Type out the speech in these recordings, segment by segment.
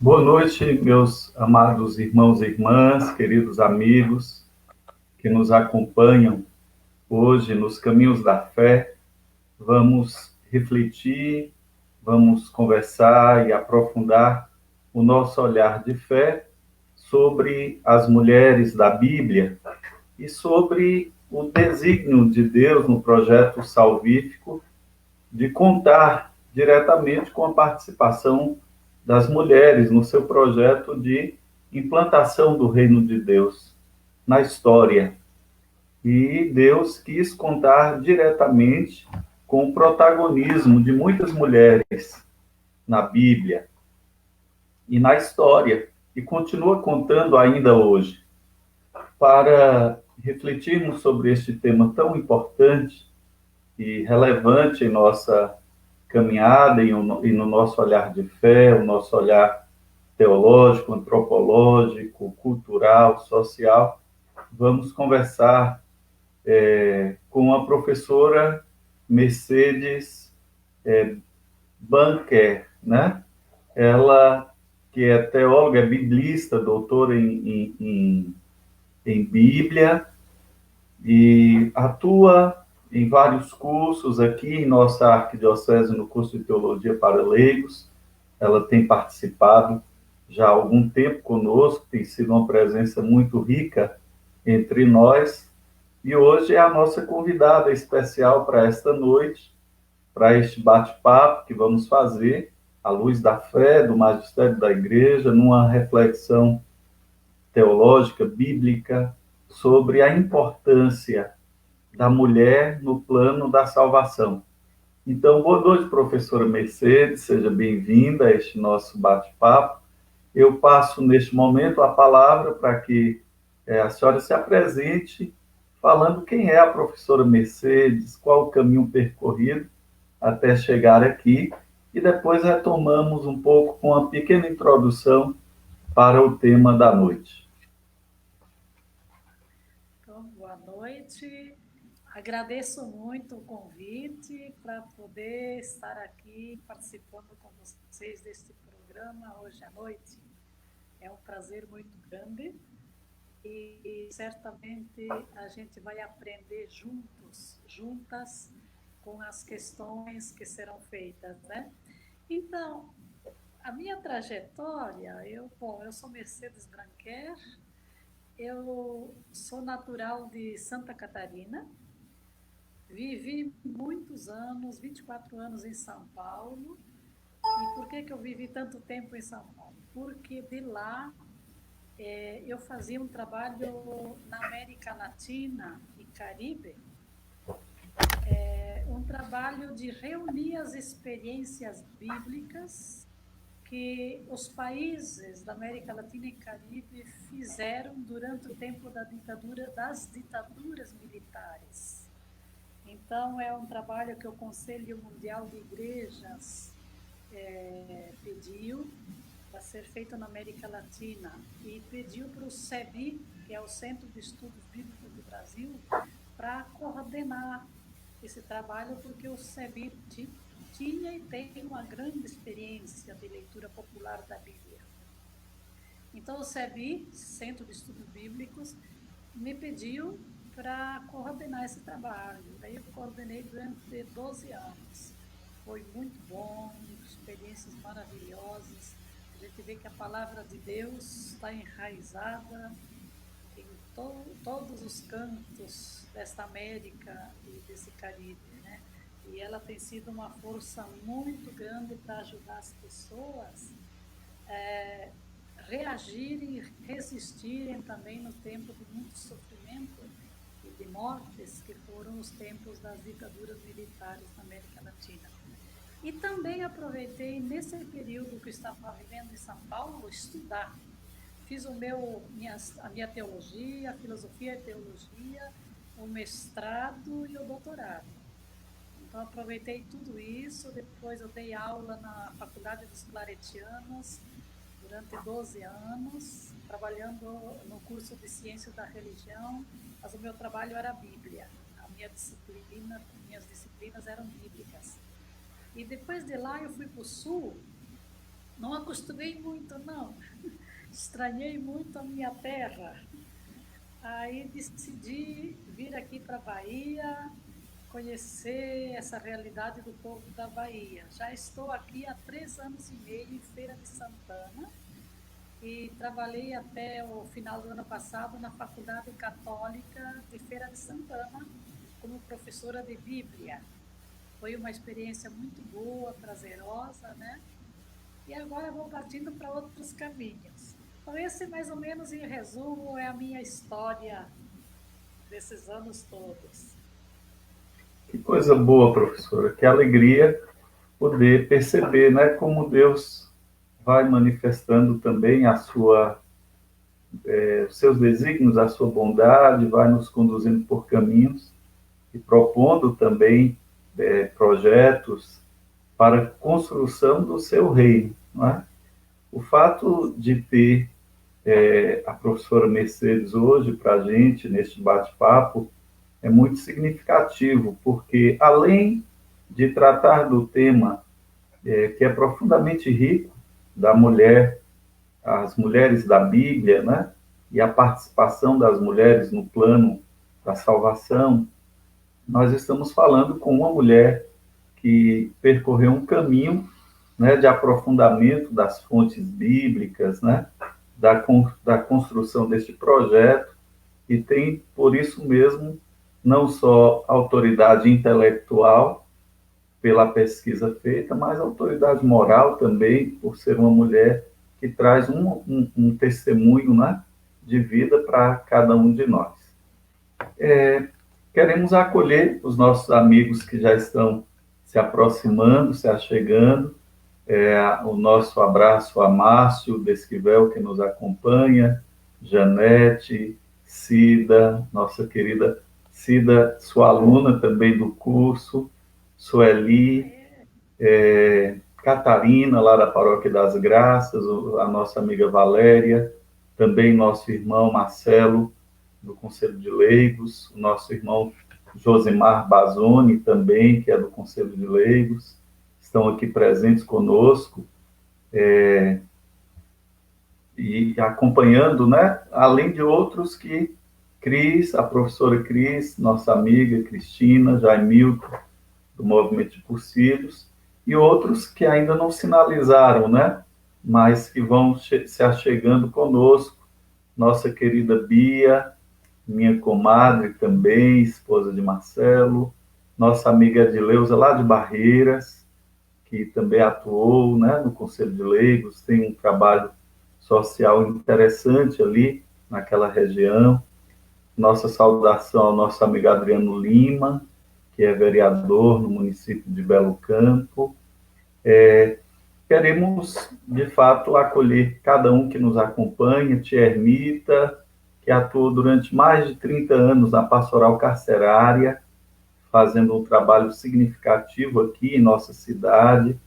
Boa noite, meus amados irmãos e irmãs, queridos amigos que nos acompanham hoje nos caminhos da fé. Vamos refletir, vamos conversar e aprofundar o nosso olhar de fé sobre as mulheres da Bíblia e sobre o desígnio de Deus no projeto salvífico de contar diretamente com a participação das mulheres no seu projeto de implantação do reino de Deus na história. E Deus quis contar diretamente com o protagonismo de muitas mulheres na Bíblia e na história, e continua contando ainda hoje. Para refletirmos sobre este tema tão importante e relevante em nossa caminhada e no nosso olhar de fé, o nosso olhar teológico, antropológico, cultural, social, vamos conversar com a professora Mercedes Banquer, né? Ela que é teóloga, é biblista, doutora em Bíblia, e atua em vários cursos aqui em nossa arquidiocese, no curso de Teologia para Leigos. Ela tem participado já há algum tempo conosco, tem sido uma presença muito rica entre nós, e hoje é a nossa convidada especial para esta noite, para este bate-papo que vamos fazer, à luz da fé, do magistério da igreja, numa reflexão teológica, bíblica, sobre a importância da mulher no plano da salvação. Então, boa noite, professora Mercedes, seja bem-vinda a este nosso bate-papo. Eu passo, neste momento, a palavra para que a senhora se apresente, falando quem é a professora Mercedes, qual o caminho percorrido até chegar aqui, e depois retomamos um pouco com uma pequena introdução para o tema da noite. Então, boa noite. Agradeço muito o convite para poder estar aqui participando com vocês deste programa hoje à noite. É um prazer muito grande e certamente a gente vai aprender juntos, juntas, com as questões que serão feitas, né? Então, a minha trajetória, eu sou Mercedes Branquer, eu sou natural de Santa Catarina, vivi muitos anos, 24 anos em São Paulo. E por que eu vivi tanto tempo em São Paulo? Porque de lá eu fazia um trabalho na América Latina e Caribe, um trabalho de reunir as experiências bíblicas que os países da América Latina e Caribe fizeram durante o tempo das ditaduras militares. Então, é um trabalho que o Conselho Mundial de Igrejas pediu para ser feito na América Latina e pediu para o CEBI, que é o Centro de Estudos Bíblicos do Brasil, para coordenar esse trabalho, porque o CEBI tinha e tem uma grande experiência de leitura popular da Bíblia. Então, o CEBI, Centro de Estudos Bíblicos, me pediu para coordenar esse trabalho. Daí eu coordenei durante 12 anos. Foi muito bom, experiências maravilhosas. A gente vê que a palavra de Deus está enraizada em todos os cantos desta América e desse Caribe, né? E ela tem sido uma força muito grande para ajudar as pessoas reagirem e resistirem também no tempo de muito sofrimento e de mortes, que foram os tempos das ditaduras militares na América Latina. E também aproveitei, nesse período que eu estava vivendo em São Paulo, estudar. Fiz a minha teologia, a filosofia e teologia, o mestrado e o doutorado. Então, aproveitei tudo isso. Depois, eu dei aula na Faculdade dos Claretianos durante 12 anos, trabalhando no curso de Ciências da Religião, mas o meu trabalho era a Bíblia. Minhas disciplinas eram bíblicas. E depois de lá, eu fui para o Sul não acostumei muito, não. Estranhei muito a minha terra. Aí decidi vir aqui para a Bahia, conhecer essa realidade do povo da Bahia. Já estou aqui há 3 anos e meio em Feira de Santana e trabalhei até o final do ano passado na Faculdade Católica de Feira de Santana como professora de Bíblia. Foi uma experiência muito boa, prazerosa, né? E agora vou partindo para outros caminhos. Então, esse mais ou menos em resumo é a minha história desses anos todos. Que coisa boa, professora, que alegria poder perceber, né, como Deus vai manifestando também os seus desígnios, a sua bondade, vai nos conduzindo por caminhos e propondo também projetos para a construção do seu reino, não é? O fato de ter a professora Mercedes hoje para a gente, neste bate-papo, é muito significativo, porque além de tratar do tema que é profundamente rico, da mulher, as mulheres da Bíblia, né? E a participação das mulheres no plano da salvação, nós estamos falando com uma mulher que percorreu um caminho, né, de aprofundamento das fontes bíblicas, né, da construção deste projeto, e tem, por isso mesmo, não só autoridade intelectual pela pesquisa feita, mas autoridade moral também, por ser uma mulher que traz um testemunho, né, de vida para cada um de nós. Queremos acolher os nossos amigos que já estão se aproximando, se achegando. O nosso abraço a Márcio Desquivel, que nos acompanha, Janete, Cida, nossa querida Cida, sua aluna também do curso, Sueli, Catarina, lá da Paróquia das Graças, a nossa amiga Valéria, também nosso irmão Marcelo, do Conselho de Leigos, o nosso irmão Josimar Bazoni, também, que é do Conselho de Leigos, estão aqui presentes conosco, e acompanhando, né? Além de outros que Cris, a professora Cris, nossa amiga Cristina, Jaimilton, do Movimento de Cursilhos, e outros que ainda não sinalizaram, né? Mas que vão se achegando conosco, nossa querida Bia, minha comadre também, esposa de Marcelo, nossa amiga Edileuza, lá de Barreiras, que também atuou, né, no Conselho de Leigos, tem um trabalho social interessante ali naquela região. Nossa saudação ao nosso amigo Adriano Lima, que é vereador no município de Belo Campo. Queremos, de fato, acolher cada um que nos acompanha, tia Ermita, que atuou durante mais de 30 anos na pastoral carcerária, fazendo um trabalho significativo aqui em nossa cidade,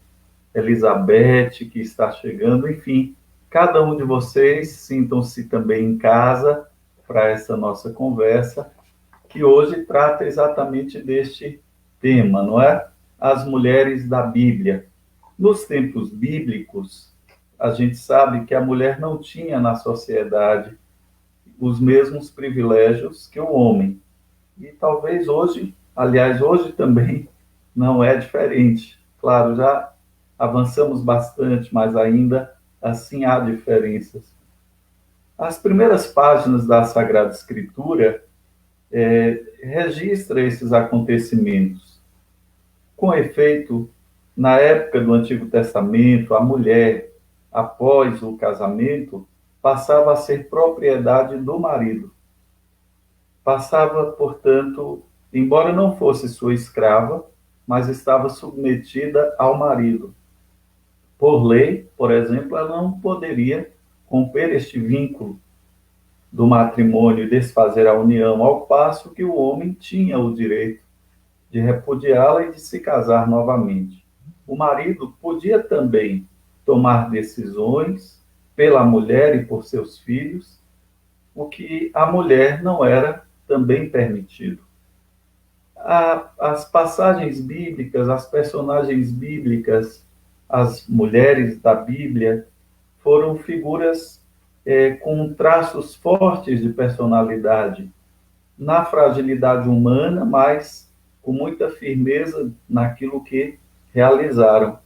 Elizabeth, que está chegando, enfim, cada um de vocês sintam-se também em casa para essa nossa conversa, que hoje trata exatamente deste tema, não é? As mulheres da Bíblia. Nos tempos bíblicos, a gente sabe que a mulher não tinha na sociedade os mesmos privilégios que o homem. E talvez hoje, aliás, hoje também não é diferente. Claro, já avançamos bastante, mas ainda assim há diferenças. As primeiras páginas da Sagrada Escritura registra esses acontecimentos. Com efeito, na época do Antigo Testamento, a mulher, após o casamento, passava a ser propriedade do marido. Passava, portanto, embora não fosse sua escrava, mas estava submetida ao marido. Por lei, por exemplo, ela não poderia romper este vínculo do matrimônio e desfazer a união, ao passo que o homem tinha o direito de repudiá-la e de se casar novamente. O marido podia também tomar decisões pela mulher e por seus filhos, o que a mulher não era também permitido. As passagens bíblicas, as personagens bíblicas as mulheres da Bíblia foram figuras com traços fortes de personalidade, na fragilidade humana, mas com muita firmeza naquilo que realizaram.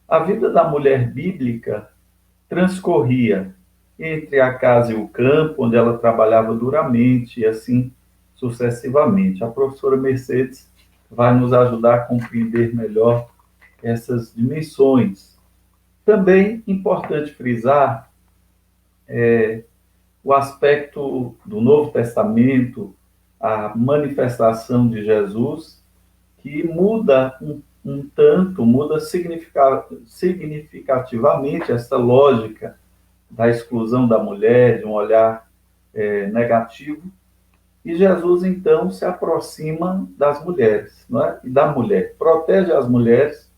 A vida da mulher bíblica transcorria entre a casa e o campo, onde ela trabalhava duramente e assim sucessivamente. A professora Mercedes vai nos ajudar a compreender melhor essas dimensões. Também importante frisar o aspecto do Novo Testamento, a manifestação de Jesus, que muda tanto, muda significativamente essa lógica da exclusão da mulher, de um olhar negativo. E Jesus, então, se aproxima das mulheres, não é? E da mulher. Protege as mulheres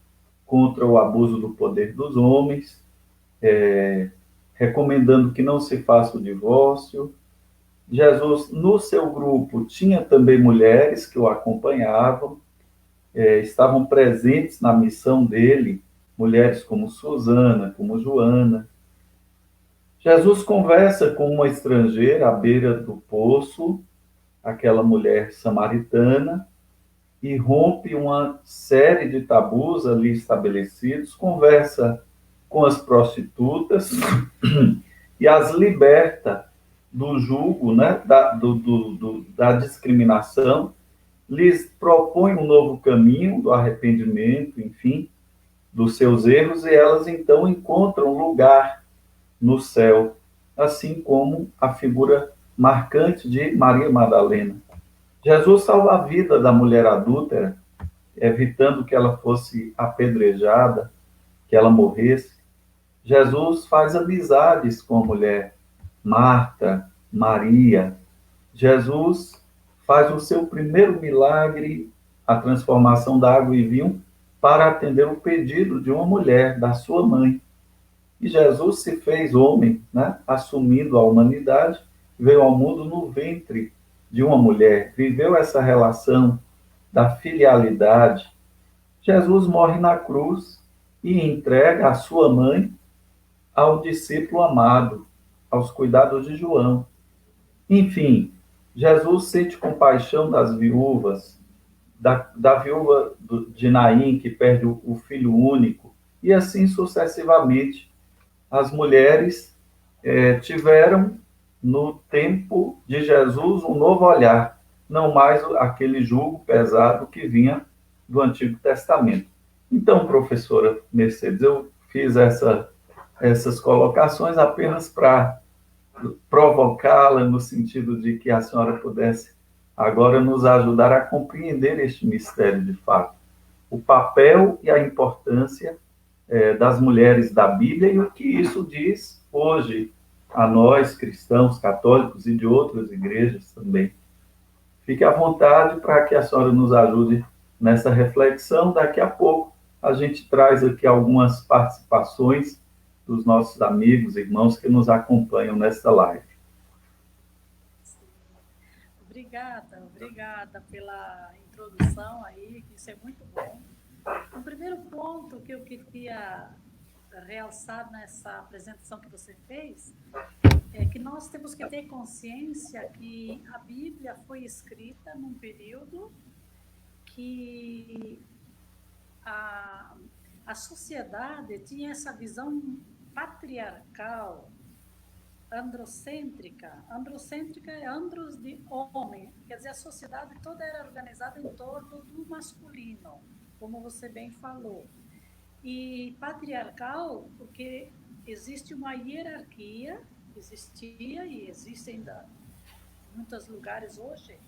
contra o abuso do poder dos homens, recomendando que não se faça o divórcio. Jesus, no seu grupo, tinha também mulheres que o acompanhavam, estavam presentes na missão dele, mulheres como Susana, como Joana. Jesus conversa com uma estrangeira à beira do poço, aquela mulher samaritana, e rompe uma série de tabus ali estabelecidos, conversa com as prostitutas e as liberta do jugo, né, da discriminação, lhes propõe um novo caminho do arrependimento, enfim, dos seus erros, e elas então encontram lugar no céu, assim como a figura marcante de Maria Madalena. Jesus salva a vida da mulher adúltera, evitando que ela fosse apedrejada, que ela morresse. Jesus faz amizades com a mulher, Marta, Maria. Jesus faz o seu primeiro milagre, a transformação da água em vinho, para atender o pedido de uma mulher, da sua mãe. E Jesus se fez homem, né? Assumindo a humanidade, veio ao mundo no ventre de uma mulher, viveu essa relação da filialidade. Jesus morre na cruz e entrega a sua mãe ao discípulo amado, aos cuidados de João. Enfim, Jesus sente compaixão das viúvas, da viúva de Naim, que perde o filho único, e assim sucessivamente. As mulheres tiveram, no tempo de Jesus, um novo olhar, não mais aquele jugo pesado que vinha do Antigo Testamento. Então, professora Mercedes, eu fiz essas colocações apenas para provocá-la no sentido de que a senhora pudesse agora nos ajudar a compreender este mistério de fato, o papel e a importância das mulheres da Bíblia e o que isso diz hoje a nós, cristãos, católicos e de outras igrejas também. Fique à vontade para que a senhora nos ajude nessa reflexão. Daqui a pouco a gente traz aqui algumas participações dos nossos amigos, irmãos que nos acompanham nesta live. Obrigada pela introdução aí, isso é muito bom. O primeiro ponto que eu queria realçar nessa apresentação que você fez é que nós temos que ter consciência que a Bíblia foi escrita num período que a sociedade tinha essa visão patriarcal, androcêntrica. Androcêntrica é andros de homem, quer dizer, a sociedade toda era organizada em torno do masculino, como você bem falou. E patriarcal, porque existe uma hierarquia, existia e existe ainda em muitos lugares hoje,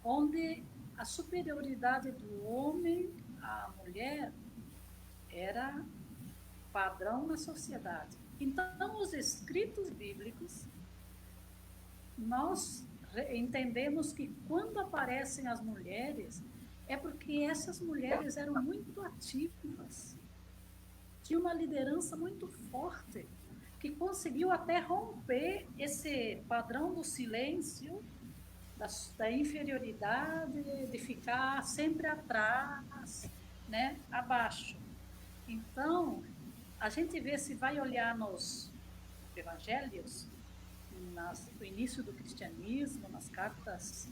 onde a superioridade do homem à mulher era padrão na sociedade. Então, os escritos bíblicos, nós entendemos que quando aparecem as mulheres, é porque essas mulheres eram muito ativas, tinham uma liderança muito forte, que conseguiu até romper esse padrão do silêncio, da inferioridade, de ficar sempre atrás, né, abaixo. Então, a gente vê, se vai olhar nos evangelhos, no início do cristianismo, nas cartas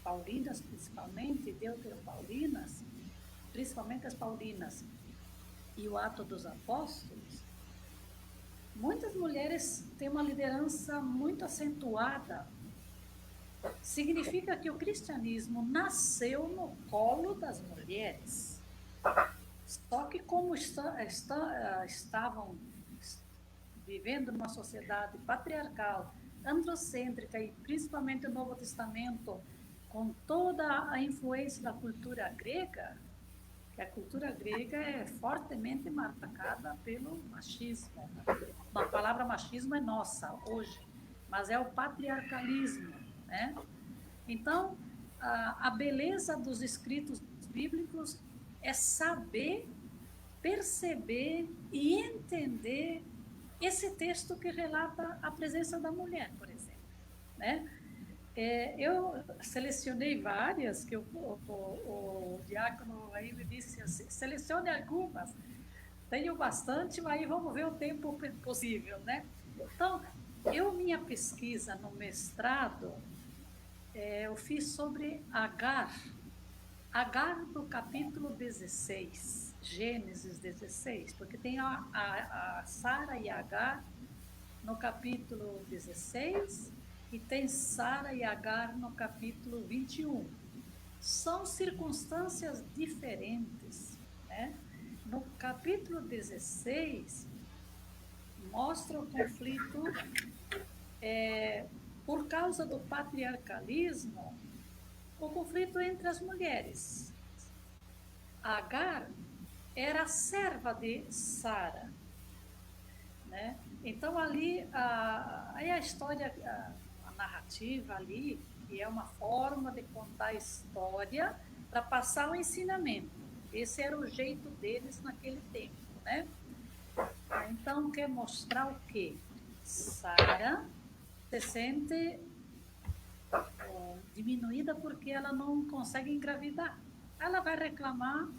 paulinas, principalmente, deuteropaulinas, principalmente as paulinas, e o Ato dos Apóstolos, muitas mulheres têm uma liderança muito acentuada. Significa que o cristianismo nasceu no colo das mulheres. Só que como estavam vivendo numa sociedade patriarcal, androcêntrica e principalmente o Novo Testamento, com toda a influência da cultura grega, que a cultura grega é fortemente marcada pelo machismo. A palavra machismo é nossa hoje, mas é o patriarcalismo, né? Então, a beleza dos escritos bíblicos é saber, perceber e entender esse texto que relata a presença da mulher, por exemplo, né? Eu selecionei várias, que o diácono aí me disse assim, selecione algumas. Tenho bastante, mas aí vamos ver o tempo possível, né? Então, minha pesquisa no mestrado, eu fiz sobre Agar. Agar do capítulo 16, Gênesis 16, porque tem a Sara e Agar no capítulo 16 e tem Sara e Agar no capítulo 21. São circunstâncias diferentes, né? No capítulo 16, mostra o conflito por causa do patriarcalismo, o conflito entre as mulheres. Agar era a serva de Sara, né? Então ali aí a história, a narrativa ali, que é uma forma de contar a história para passar o ensinamento. Esse era o jeito deles naquele tempo, né? Então quer mostrar o quê? Sara se sente diminuída porque ela não consegue engravidar. Ela vai reclamar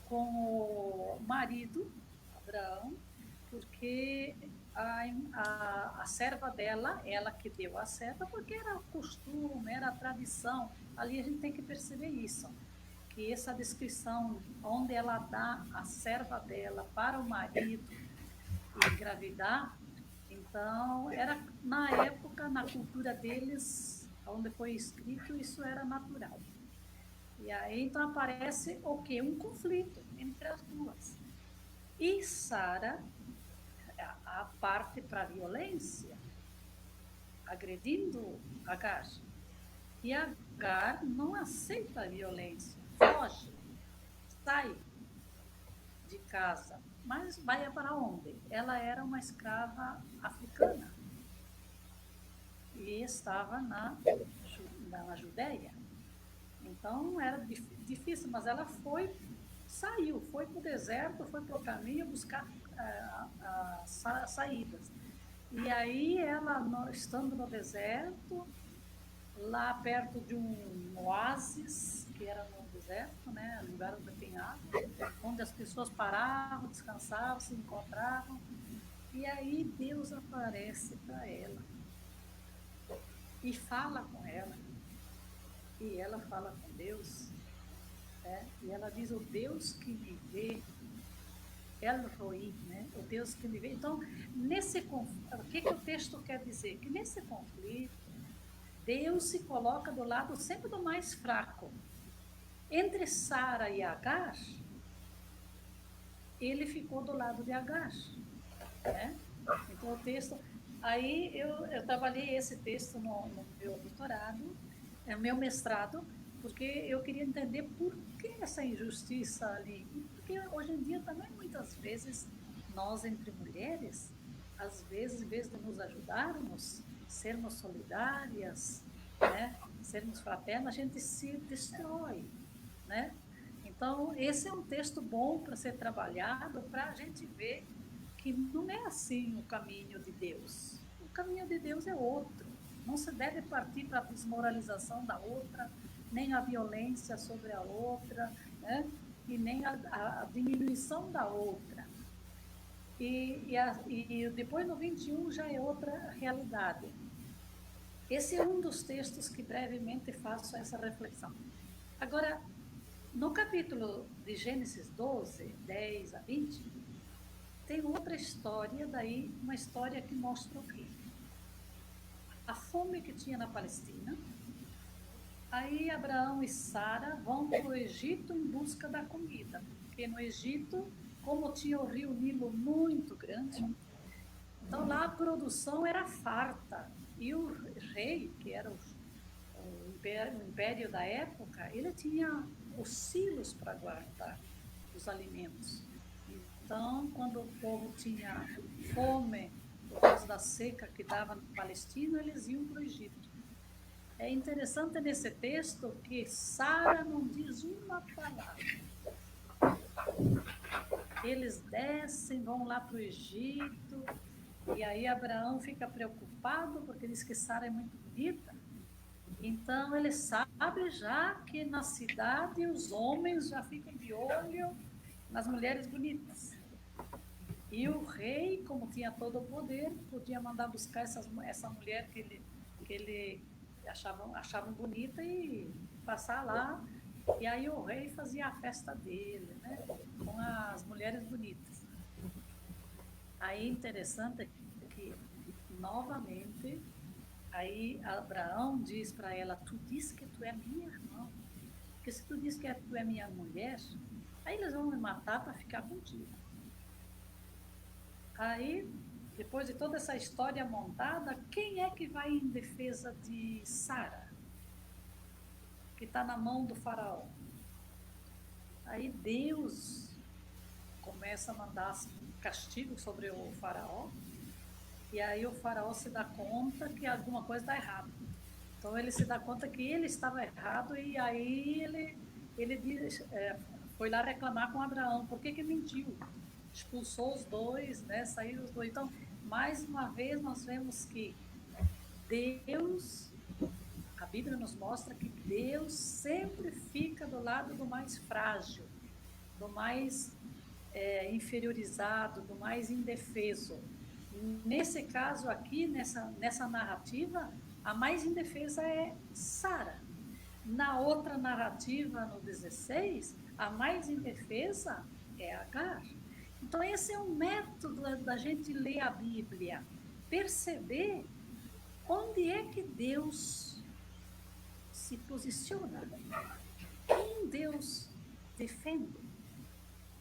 com o marido, Abraão, porque a serva dela, ela que deu a serva, porque era o costume, era a tradição. Ali a gente tem que perceber isso, que essa descrição, onde ela dá a serva dela para o marido engravidar, então, era na época, na cultura deles, onde foi escrito, isso era natural. E aí, então, aparece o quê? Um conflito entre as duas. E Sara, a parte para a violência, agredindo Agar. E Agar não aceita a violência, foge, sai de casa. Mas vai para onde? Ela era uma escrava africana e estava na Judéia. Então era difícil, mas ela saiu, foi para o deserto, foi para o caminho buscar saídas. E aí ela, estando no deserto, lá perto de um oásis, que era no deserto, né, lugar onde tem água, onde as pessoas paravam, descansavam, se encontravam, e aí Deus aparece para ela e fala com ela, e ela fala com Deus, né? E ela diz, o Deus que me vê, El Roi, né? O Deus que me vê. Então, o que o texto quer dizer? Que nesse conflito, Deus se coloca do lado sempre do mais fraco. Entre Sara e Agar, ele ficou do lado de Agar, né? Então, o texto... Aí, eu trabalhei esse texto no meu doutorado, no meu mestrado, porque eu queria entender por que essa injustiça ali. Porque hoje em dia também, muitas vezes, nós, entre mulheres, às vezes, em vez de nos ajudarmos, sermos solidárias, né, sermos fraternas, a gente se destrói, né? Então, esse é um texto bom para ser trabalhado, para a gente ver que não é assim o caminho de Deus. O caminho de Deus é outro. Não se deve partir para a desmoralização da outra, nem a violência sobre a outra, né? E nem a diminuição da outra. E depois no 21 já é outra realidade. Esse é um dos textos que brevemente faço essa reflexão. Agora, no capítulo de Gênesis 12, 10 a 20, tem outra história, daí uma história que mostra o quê? A fome que tinha na Palestina. Aí Abraão e Sara vão para o Egito em busca da comida, porque no Egito, como tinha o rio Nilo muito grande, então lá a produção era farta. E o rei, que era o império da época, ele tinha os silos para guardar os alimentos. Então, quando o povo tinha fome por causa da seca que dava na Palestina, eles iam para o Egito. É interessante nesse texto que Sara não diz uma palavra. Eles descem, vão lá para o Egito, e aí Abraão fica preocupado, porque diz que Sara é muito bonita. Então ele sabe já que na cidade os homens já ficam de olho nas mulheres bonitas. E o rei, como tinha todo o poder, podia mandar buscar essa mulher que ele achavam bonita e passar lá. E aí o rei fazia a festa dele, né? Com as mulheres bonitas. Aí interessante é que, novamente, aí Abraão diz para ela, tu diz que tu é minha irmã. Porque se tu diz que tu é minha mulher, aí eles vão me matar para ficar contigo. Aí, depois de toda essa história montada, quem é que vai em defesa de Sara, que está na mão do faraó? Aí Deus começa a mandar castigo sobre o faraó, e aí o faraó se dá conta que alguma coisa está errada. Então ele se dá conta que ele estava errado, e aí ele diz, foi lá reclamar com Abraão, por que mentiu? Expulsou os dois, né? Saíram os dois. Então, mais uma vez, nós vemos que Deus, a Bíblia nos mostra que Deus sempre fica do lado do mais frágil, do mais inferiorizado, do mais indefeso. Nesse caso aqui, nessa narrativa, a mais indefesa é Sara. Na outra narrativa, no 16, a mais indefesa é Agar. Então, esse é um método da gente ler a Bíblia, perceber onde é que Deus se posiciona, quem Deus defende,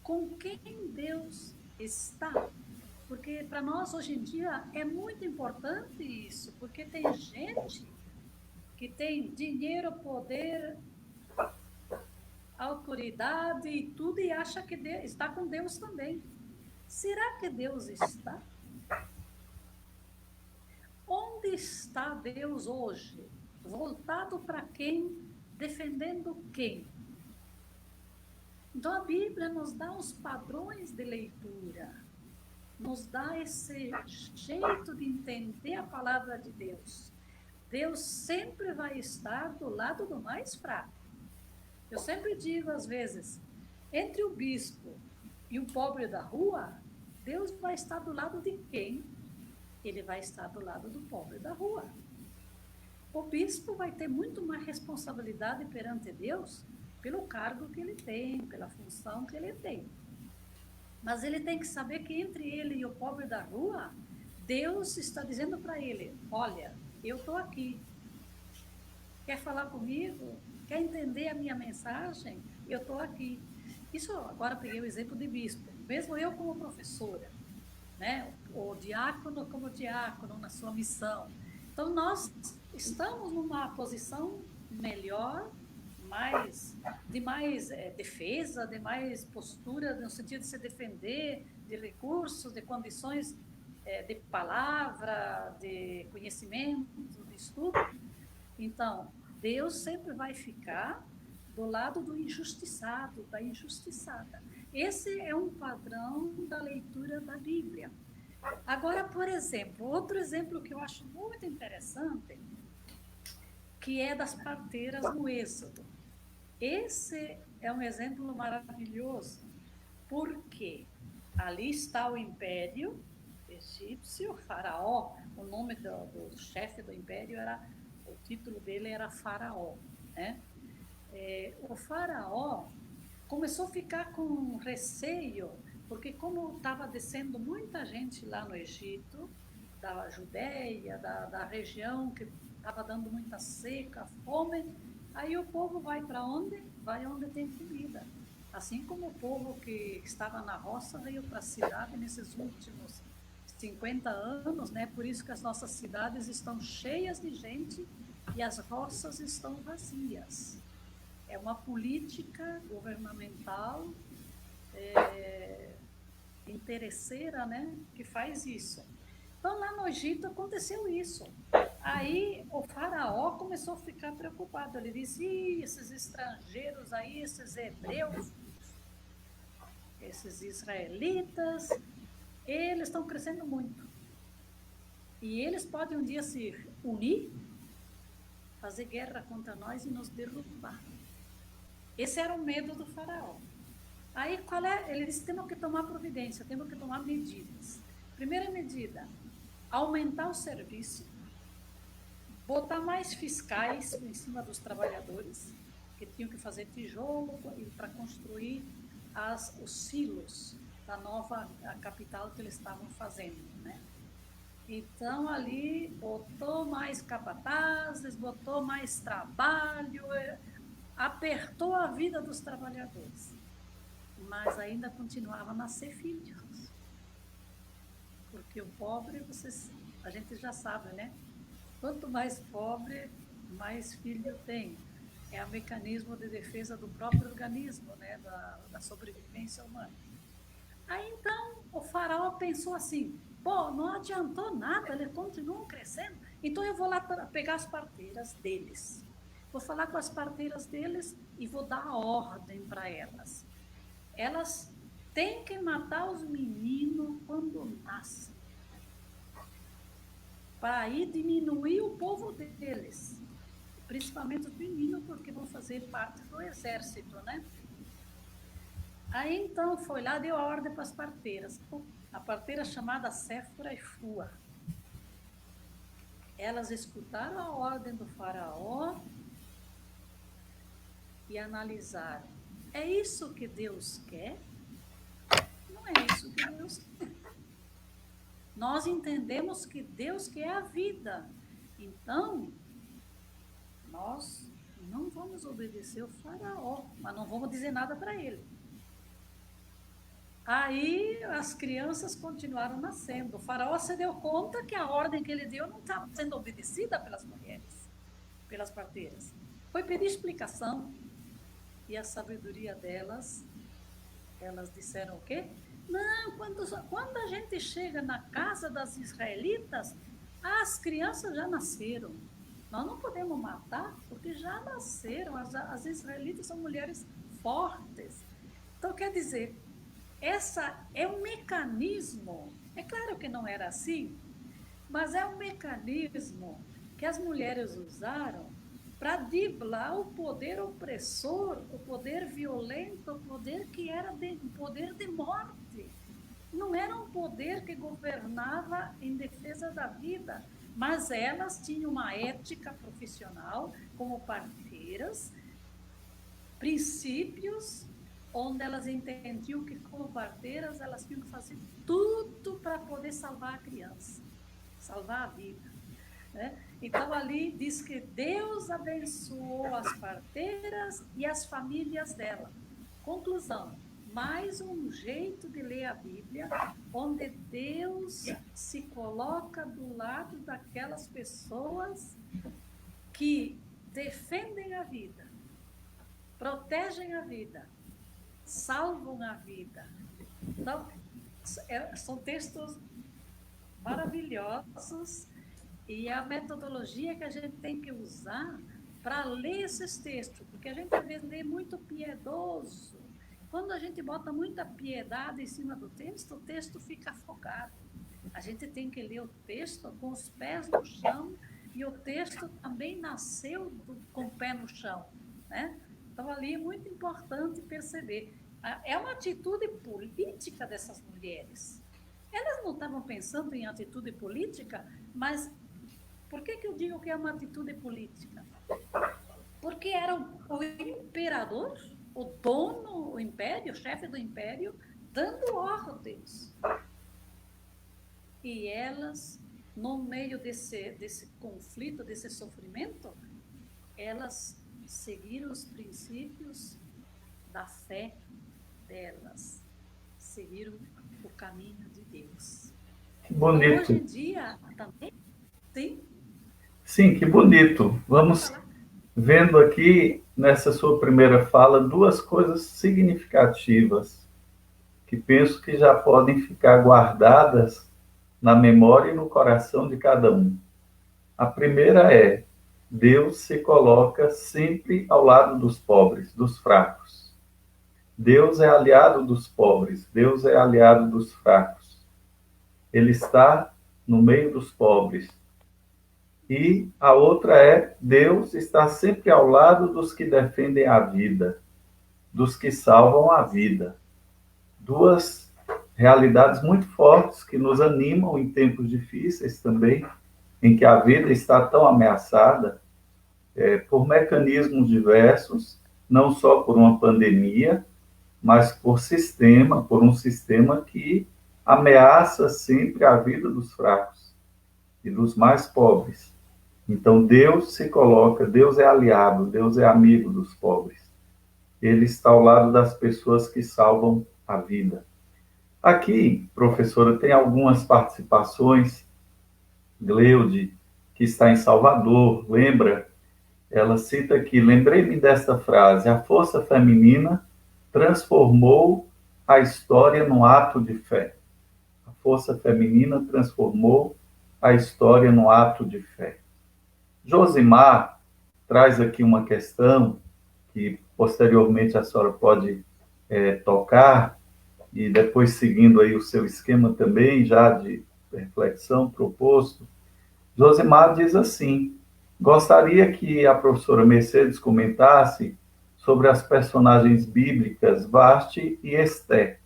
com quem Deus está. Porque para nós, hoje em dia, é muito importante isso, porque tem gente que tem dinheiro, poder, autoridade e tudo, e acha que está com Deus também. Será que Deus está? Onde está Deus hoje? Voltado para quem? Defendendo quem? Então a Bíblia nos dá os padrões de leitura, nos dá esse jeito de entender a palavra de Deus. Deus sempre vai estar do lado do mais fraco. Eu sempre digo às vezes, entre o bispo e o pobre da rua, Deus vai estar do lado de quem? Ele vai estar do lado do pobre da rua. O bispo vai ter muito mais responsabilidade perante Deus pelo cargo que ele tem, pela função que ele tem. Mas ele tem que saber que entre ele e o pobre da rua, Deus está dizendo para ele, olha, eu estou aqui. Quer falar comigo? Quer entender a minha mensagem? Eu estou aqui. Isso agora peguei o exemplo de bispo. Mesmo eu como professora, né? O diácono como diácono na sua missão. Então, nós estamos numa posição melhor, de mais defesa, de mais postura, no sentido de se defender, de recursos, de condições de palavra, de conhecimento, de estudo. Então, Deus sempre vai ficar do lado do injustiçado, da injustiçada. Esse é um padrão da leitura da Bíblia. Agora, por exemplo, outro exemplo que eu acho muito interessante, que é das parteiras no Êxodo. Esse é um exemplo maravilhoso. Por quê? Ali está o império egípcio, Faraó, o nome do chefe do império era, o título dele era Faraó, né? O Faraó começou a ficar com receio, porque como estava descendo muita gente lá no Egito, da Judéia, da região que estava dando muita seca, fome, aí o povo vai para onde? Vai onde tem comida. Assim como o povo que estava na roça veio para a cidade nesses últimos 50 anos, né? Por isso que as nossas cidades estão cheias de gente e as roças estão vazias. É uma política governamental interesseira, né, que faz isso. Então, lá no Egito aconteceu isso. Aí o faraó começou a ficar preocupado. Ele disse: esses estrangeiros aí, esses hebreus, esses israelitas, eles estão crescendo muito. E eles podem um dia se unir, fazer guerra contra nós e nos derrubar. Esse era o medo do faraó. Aí, qual é? Ele disse: temos que tomar providência, temos que tomar medidas. Primeira medida, aumentar o serviço, botar mais fiscais em cima dos trabalhadores, que tinham que fazer tijolo para construir os silos da nova capital que eles estavam fazendo, né? Então, ali, botou mais capatazes, botou mais trabalho, apertou a vida dos trabalhadores. Mas ainda continuava a nascer filhos. Porque o pobre, a gente já sabe, né? Quanto mais pobre, mais filho tem. É o mecanismo de defesa do próprio organismo, né? Da sobrevivência humana. Aí, então, o faraó pensou assim: pô, não adiantou nada, eles continuam crescendo, então eu vou lá pegar as parteiras deles. Vou falar com as parteiras deles e vou dar ordem para elas. Elas têm que matar os meninos quando nascem, para aí diminuir o povo deles, principalmente os meninos, porque vão fazer parte do exército, né? Aí então foi lá, deu a ordem para as parteiras, a parteira chamada Séfora e Fua. Elas escutaram a ordem do faraó e analisaram: é isso que Deus quer? Não é isso que Deus quer. Nós entendemos que Deus quer a vida. Então, nós não vamos obedecer o faraó, mas não vamos dizer nada para ele. Aí as crianças continuaram nascendo. O faraó se deu conta que a ordem que ele deu não estava sendo obedecida pelas mulheres, pelas parteiras. Foi pedir explicação e a sabedoria delas, elas disseram o quê? Não, quando a gente chega na casa das israelitas, as crianças já nasceram. Nós não podemos matar, porque já nasceram. As israelitas são mulheres fortes. Então, quer dizer, essa é um mecanismo. É claro que não era assim, mas é um mecanismo que as mulheres usaram para driblar o poder opressor, o poder violento, o poder que era um poder de morte. Não era um poder que governava em defesa da vida, mas elas tinham uma ética profissional como parteiras, princípios onde elas entendiam que como parteiras elas tinham que fazer tudo para poder salvar a criança, salvar a vida. Né? Então, ali diz que Deus abençoou as parteiras e as famílias dela. Conclusão: mais um jeito de ler a Bíblia, onde Deus se coloca do lado daquelas pessoas que defendem a vida, protegem a vida, salvam a vida. Então, são textos maravilhosos. E a metodologia que a gente tem que usar para ler esses textos, porque a gente às vezes lê muito piedoso. Quando a gente bota muita piedade em cima do texto, o texto fica afogado. A gente tem que ler o texto com os pés no chão, e o texto também nasceu com o pé no chão, né? Então, ali é muito importante perceber É uma atitude política dessas mulheres. Elas não estavam pensando em atitude política, mas por que eu digo que é uma atitude política? Porque era o imperador, o dono, o império, o chefe do império, dando ordens. E elas, no meio desse conflito, desse sofrimento, elas seguiram os princípios da fé delas, seguiram o caminho de Deus. Que Então, hoje bonito. em dia, também, sim, Sim, que bonito. pode Vamos falar. vendo aqui, nessa sua primeira fala, duas coisas significativas que penso que já podem ficar guardadas na memória e no coração de cada um. A primeira é: Deus se coloca sempre ao lado dos pobres, dos fracos. Deus é aliado dos pobres, Deus é aliado dos fracos. Ele está no meio dos pobres. E a outra é: Deus está sempre ao lado dos que defendem a vida, dos que salvam a vida. Duas realidades muito fortes que nos animam em tempos difíceis também, em que a vida está tão ameaçada por mecanismos diversos, não só por uma pandemia, mas por um sistema que ameaça sempre a vida dos fracos e dos mais pobres. Então Deus se coloca, Deus é aliado, Deus é amigo dos pobres. Ele está ao lado das pessoas que salvam a vida. Aqui, professora, tem algumas participações. Gleude, que está em Salvador, lembra? Ela cita aqui: lembrei-me desta frase: a força feminina transformou a história num ato de fé. A força feminina transformou a história num ato de fé. Josimar traz aqui uma questão que posteriormente a senhora pode tocar, e depois seguindo aí o seu esquema também, já de reflexão proposto. Josimar diz assim: gostaria que a professora Mercedes comentasse sobre as personagens bíblicas Vasti e Esté,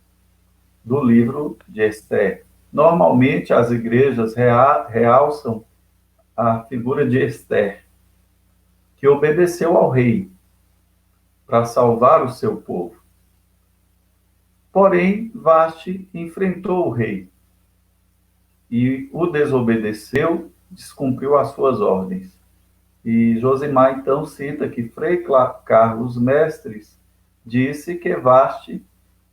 do livro de Esté. Normalmente as igrejas realçam a figura de Esté, que obedeceu ao rei para salvar o seu povo. Porém, Vasti enfrentou o rei e o desobedeceu, descumpriu as suas ordens. E Josimar, então, cita que Frei Carlos Mestres disse que Vasti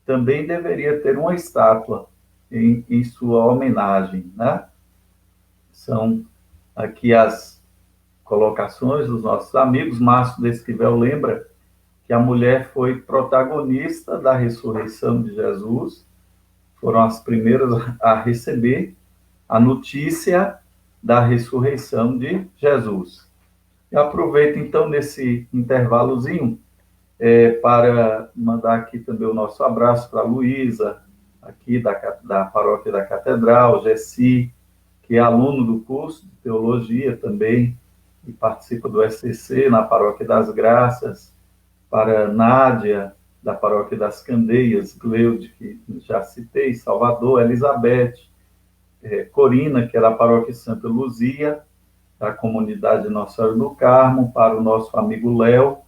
também deveria ter uma estátua em sua homenagem, né? São aqui as colocações dos nossos amigos. Márcio de Esquivel lembra que a mulher foi protagonista da ressurreição de Jesus, foram as primeiras a receber a notícia da ressurreição de Jesus. Eu aproveito, então, nesse intervalozinho, para mandar aqui também o nosso abraço para a Luísa, aqui da Paróquia da Catedral, Gessi, que é aluno do curso de Teologia também, e participa do SCC na Paróquia das Graças, para Nádia, da Paróquia das Candeias, Gleude, que já citei, Salvador, Elizabeth, Corina, que é da Paróquia Santa Luzia, da comunidade Nossa Senhora do Carmo, para o nosso amigo Léo,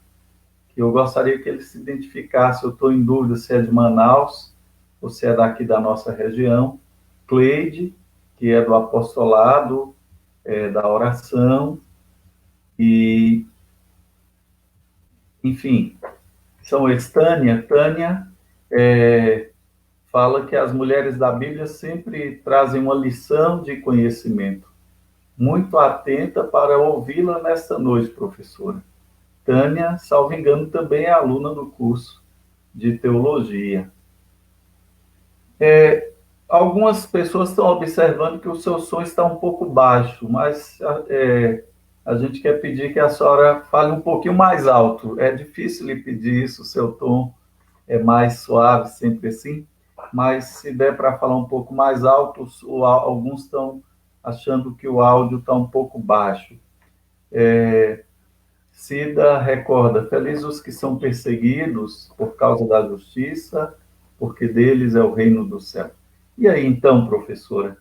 que eu gostaria que ele se identificasse. Eu estou em dúvida se é de Manaus ou se é daqui da nossa região. Cleide, que é do apostolado, da oração, e, enfim, são eles. Tânia fala que as mulheres da Bíblia sempre trazem uma lição de conhecimento. Muito atenta para ouvi-la nesta noite, professora. Tânia, salvo engano, também é aluna do curso de teologia. Algumas pessoas estão observando que o seu som está um pouco baixo, mas a gente quer pedir que a senhora fale um pouquinho mais alto. É difícil lhe pedir isso, o seu tom é mais suave, sempre assim, mas se der para falar um pouco mais alto, alguns estão achando que o áudio está um pouco baixo. Cida recorda: felizes os que são perseguidos por causa da justiça, porque deles é o reino do céu. E aí, então, professora,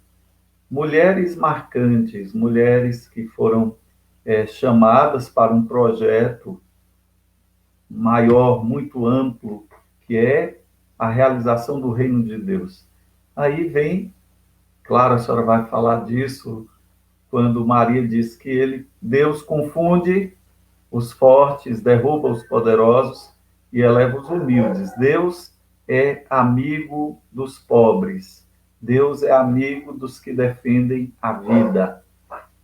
mulheres marcantes, mulheres que foram chamadas para um projeto maior, muito amplo, que é a realização do reino de Deus. Aí vem, claro, a senhora vai falar disso, quando Maria diz que Deus confunde os fortes, derruba os poderosos e eleva os humildes. Deus é amigo dos pobres. Deus é amigo dos que defendem a vida.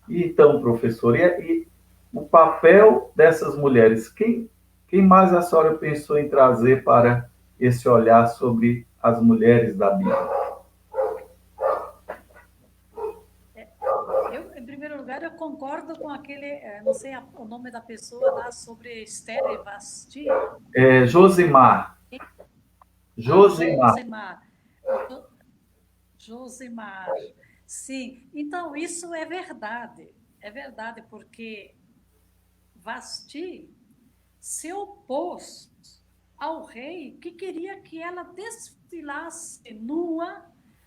E então, professor, e o papel dessas mulheres? Quem mais a senhora pensou em trazer para esse olhar sobre as mulheres da Bíblia? Em primeiro lugar, eu concordo com aquele, não sei o nome da pessoa lá, sobre Esther e Vasti. Josimar. Josimar. Josemar. Josemar. Sim, então isso é verdade. É verdade, porque Vasti se opôs ao rei que queria que ela desfilasse nua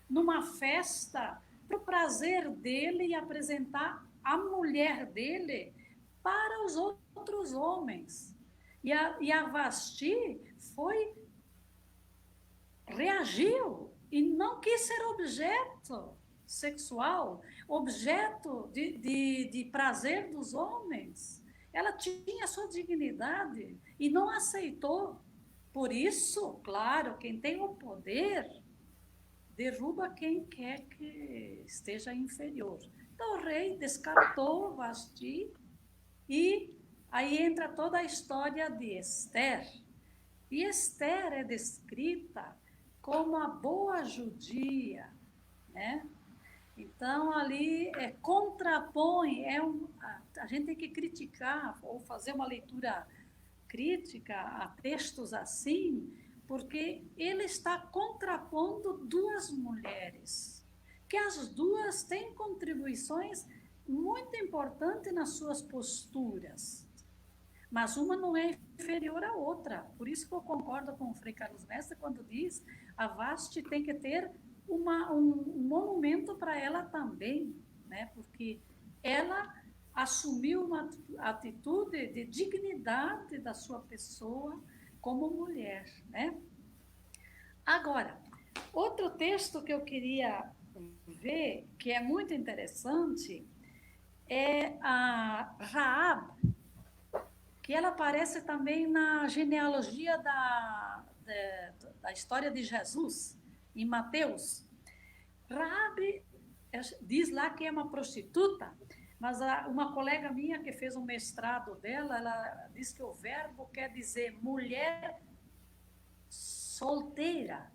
numa festa para o prazer dele e apresentar a mulher dele para os outros homens. E a Vasti reagiu e não quis ser objeto sexual, objeto de prazer dos homens. Ela tinha sua dignidade e não aceitou. Por isso, claro, quem tem o poder derruba quem quer que esteja inferior. Então o rei descartou Vasti e aí entra toda a história de Esther. E Esther é descrita como a boa judia, né? Então, ali contrapõe, a gente tem que criticar ou fazer uma leitura crítica a textos assim, porque ele está contrapondo duas mulheres, que as duas têm contribuições muito importantes nas suas posturas, mas uma não é inferior à outra. Por isso que eu concordo com o Frei Carlos Mestre quando diz a Vasti tem que ter um monumento para ela também, né? Porque ela assumiu uma atitude de dignidade da sua pessoa como mulher, né? Agora, outro texto que eu queria ver, que é muito interessante, é a Raab, que ela aparece também na genealogia da história de Jesus, em Mateus. Raabe diz lá que é uma prostituta, mas uma colega minha que fez um mestrado dela, ela diz que o verbo quer dizer mulher solteira,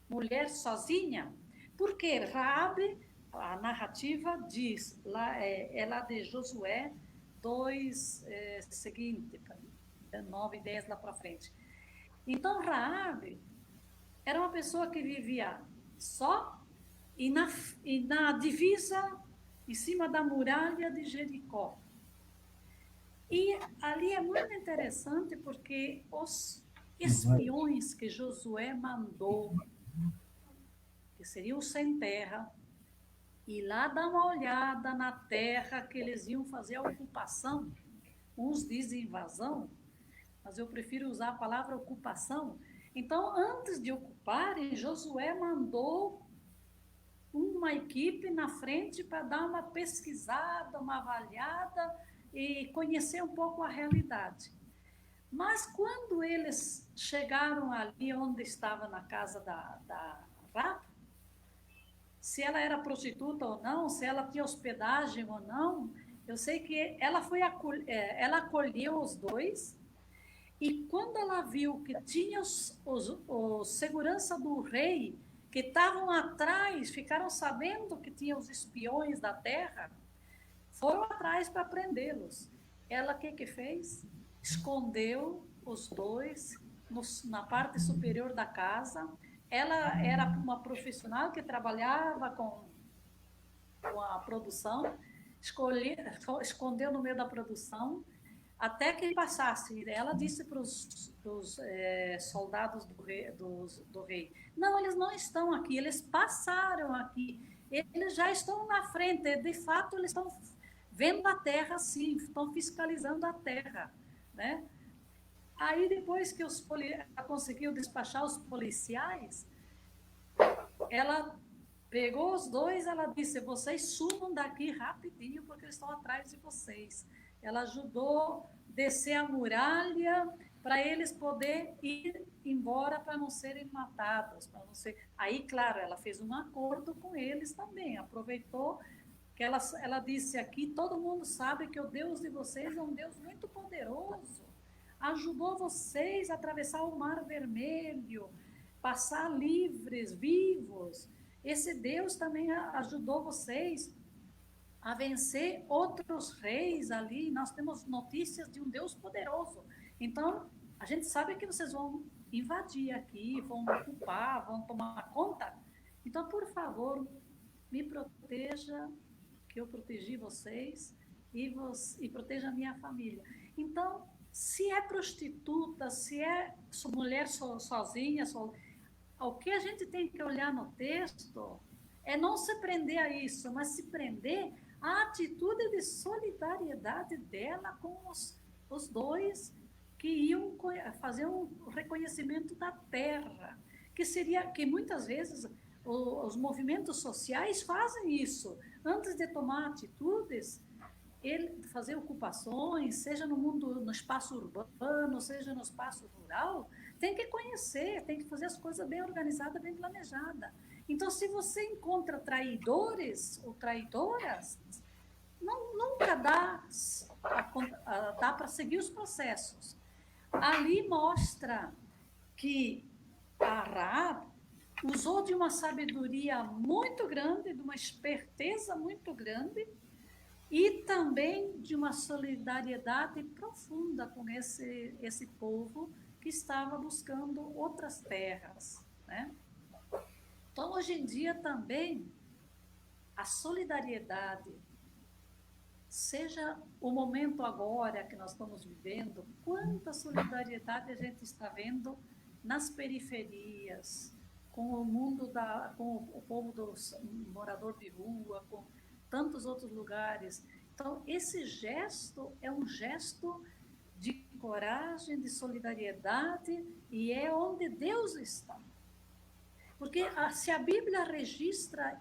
mulher sozinha. Porque Raabe, a narrativa diz, é lá de Josué 2, seguinte, 9 e 10 lá para frente. Então, Raabe era uma pessoa que vivia só e na divisa, em cima da muralha de Jericó. E ali é muito interessante porque os espiões que Josué mandou, que seriam sem terra, ir lá dar uma olhada na terra que eles iam fazer a ocupação. Uns dizem invasão, mas eu prefiro usar a palavra ocupação. Então, antes de ocuparem, Josué mandou uma equipe na frente para dar uma pesquisada, uma avaliada e conhecer um pouco a realidade. Mas quando eles chegaram ali onde estava na casa da Raab, se ela era prostituta ou não, se ela tinha hospedagem ou não, eu sei que ela acolheu os dois. E quando ela viu que tinha os segurança do rei que estavam atrás, ficaram sabendo que tinha os espiões da terra, foram atrás para prendê-los. Ela o que fez? Escondeu os dois na parte superior da casa. Ela era uma profissional que trabalhava com a produção, escondeu no meio da produção, até que passasse. Ela disse para os soldados do rei, não, eles não estão aqui, eles passaram aqui, eles já estão na frente, de fato eles estão vendo a terra, sim, estão fiscalizando a terra, né? Aí depois que ela conseguiu despachar os policiais, ela pegou os dois, ela disse, vocês sumam daqui rapidinho, porque eles estão atrás de vocês. Ela ajudou a descer a muralha para eles poderem ir embora para não serem matados. Para não ser... Aí, claro, ela fez um acordo com eles também, aproveitou que ela disse aqui, todo mundo sabe que o Deus de vocês é um Deus muito poderoso, ajudou vocês a atravessar o Mar Vermelho, passar livres, vivos. Esse Deus também ajudou vocês a vencer outros reis ali. Nós temos notícias de um Deus poderoso. Então, a gente sabe que vocês vão invadir aqui, vão ocupar, vão tomar conta. Então, por favor, me proteja, que eu protegi vocês e proteja a minha família. Então, se é prostituta, se é mulher sozinha, o que a gente tem que olhar no texto é não se prender a isso, mas se prender à atitude de solidariedade dela com os dois que iam fazer um reconhecimento da terra, que muitas vezes os movimentos sociais fazem isso. Antes de tomar atitudes, fazer ocupações, seja no espaço urbano, seja no espaço rural, tem que conhecer, tem que fazer as coisas bem organizadas, bem planejadas. Então, se você encontra traidores ou traidoras, nunca dá para seguir os processos. Ali mostra que a Rahab usou de uma sabedoria muito grande, de uma esperteza muito grande, e também de uma solidariedade profunda com esse povo que estava buscando outras terras, né? Então, hoje em dia também, a solidariedade, seja o momento agora que nós estamos vivendo, quanta solidariedade a gente está vendo nas periferias, com o mundo com o povo dos morador de rua, com tantos outros lugares. Então, esse gesto é um gesto de coragem, de solidariedade, e é onde Deus está. Porque se a Bíblia registra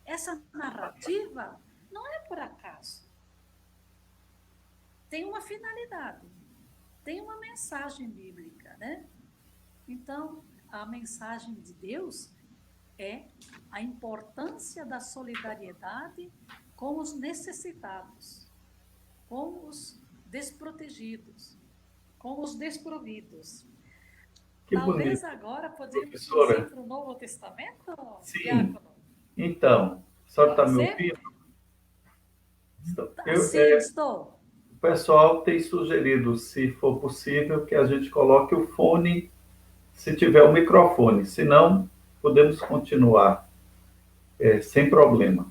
essa narrativa, não é por acaso. Tem uma finalidade, tem uma mensagem bíblica, né? Então, a mensagem de Deus é a importância da solidariedade com os necessitados, com os desprotegidos, com os desprovidos. Que Talvez bonito. agora podemos Professora. ir para o Novo Testamento, Sim. Diácono? Então, a senhora está me Você? ouvindo? Sim, estou. O pessoal tem sugerido, se for possível, que a gente coloque o fone, se tiver o microfone. Se não, podemos continuar, sem problema.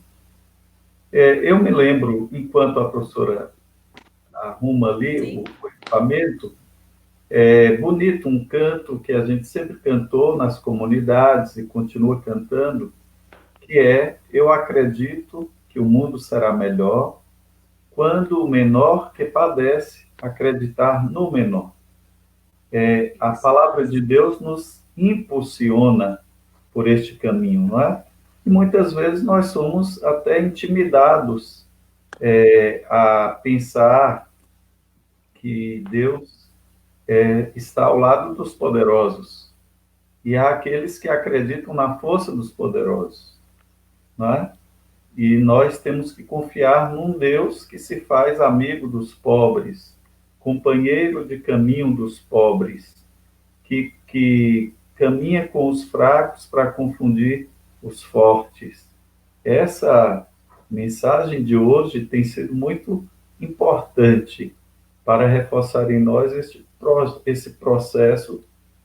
Eu me lembro, enquanto a professora arruma ali o equipamento, é bonito um canto que a gente sempre cantou nas comunidades e continua cantando, que é: eu acredito que o mundo será melhor quando o menor que padece acreditar no menor. A palavra de Deus nos impulsiona por este caminho, não é? E muitas vezes nós somos até intimidados a pensar que Deus está ao lado dos poderosos. E há aqueles que acreditam na força dos poderosos, não é? E nós temos que confiar num Deus que se faz amigo dos pobres, companheiro de caminho dos pobres, que caminha com os fracos para confundir os fortes. Essa mensagem de hoje tem sido muito importante para reforçar em nós esse processo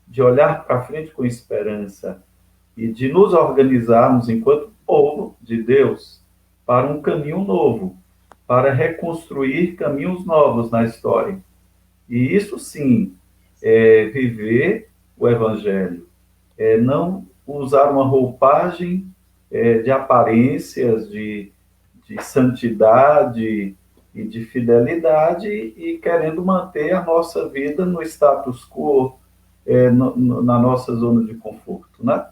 de olhar para frente com esperança e de nos organizarmos enquanto povo de Deus para um caminho novo, para reconstruir caminhos novos na história. E isso sim viver o Evangelho, não usar uma roupagem de aparências, de santidade e de fidelidade e querendo manter a nossa vida no status quo, na nossa zona de conforto, né?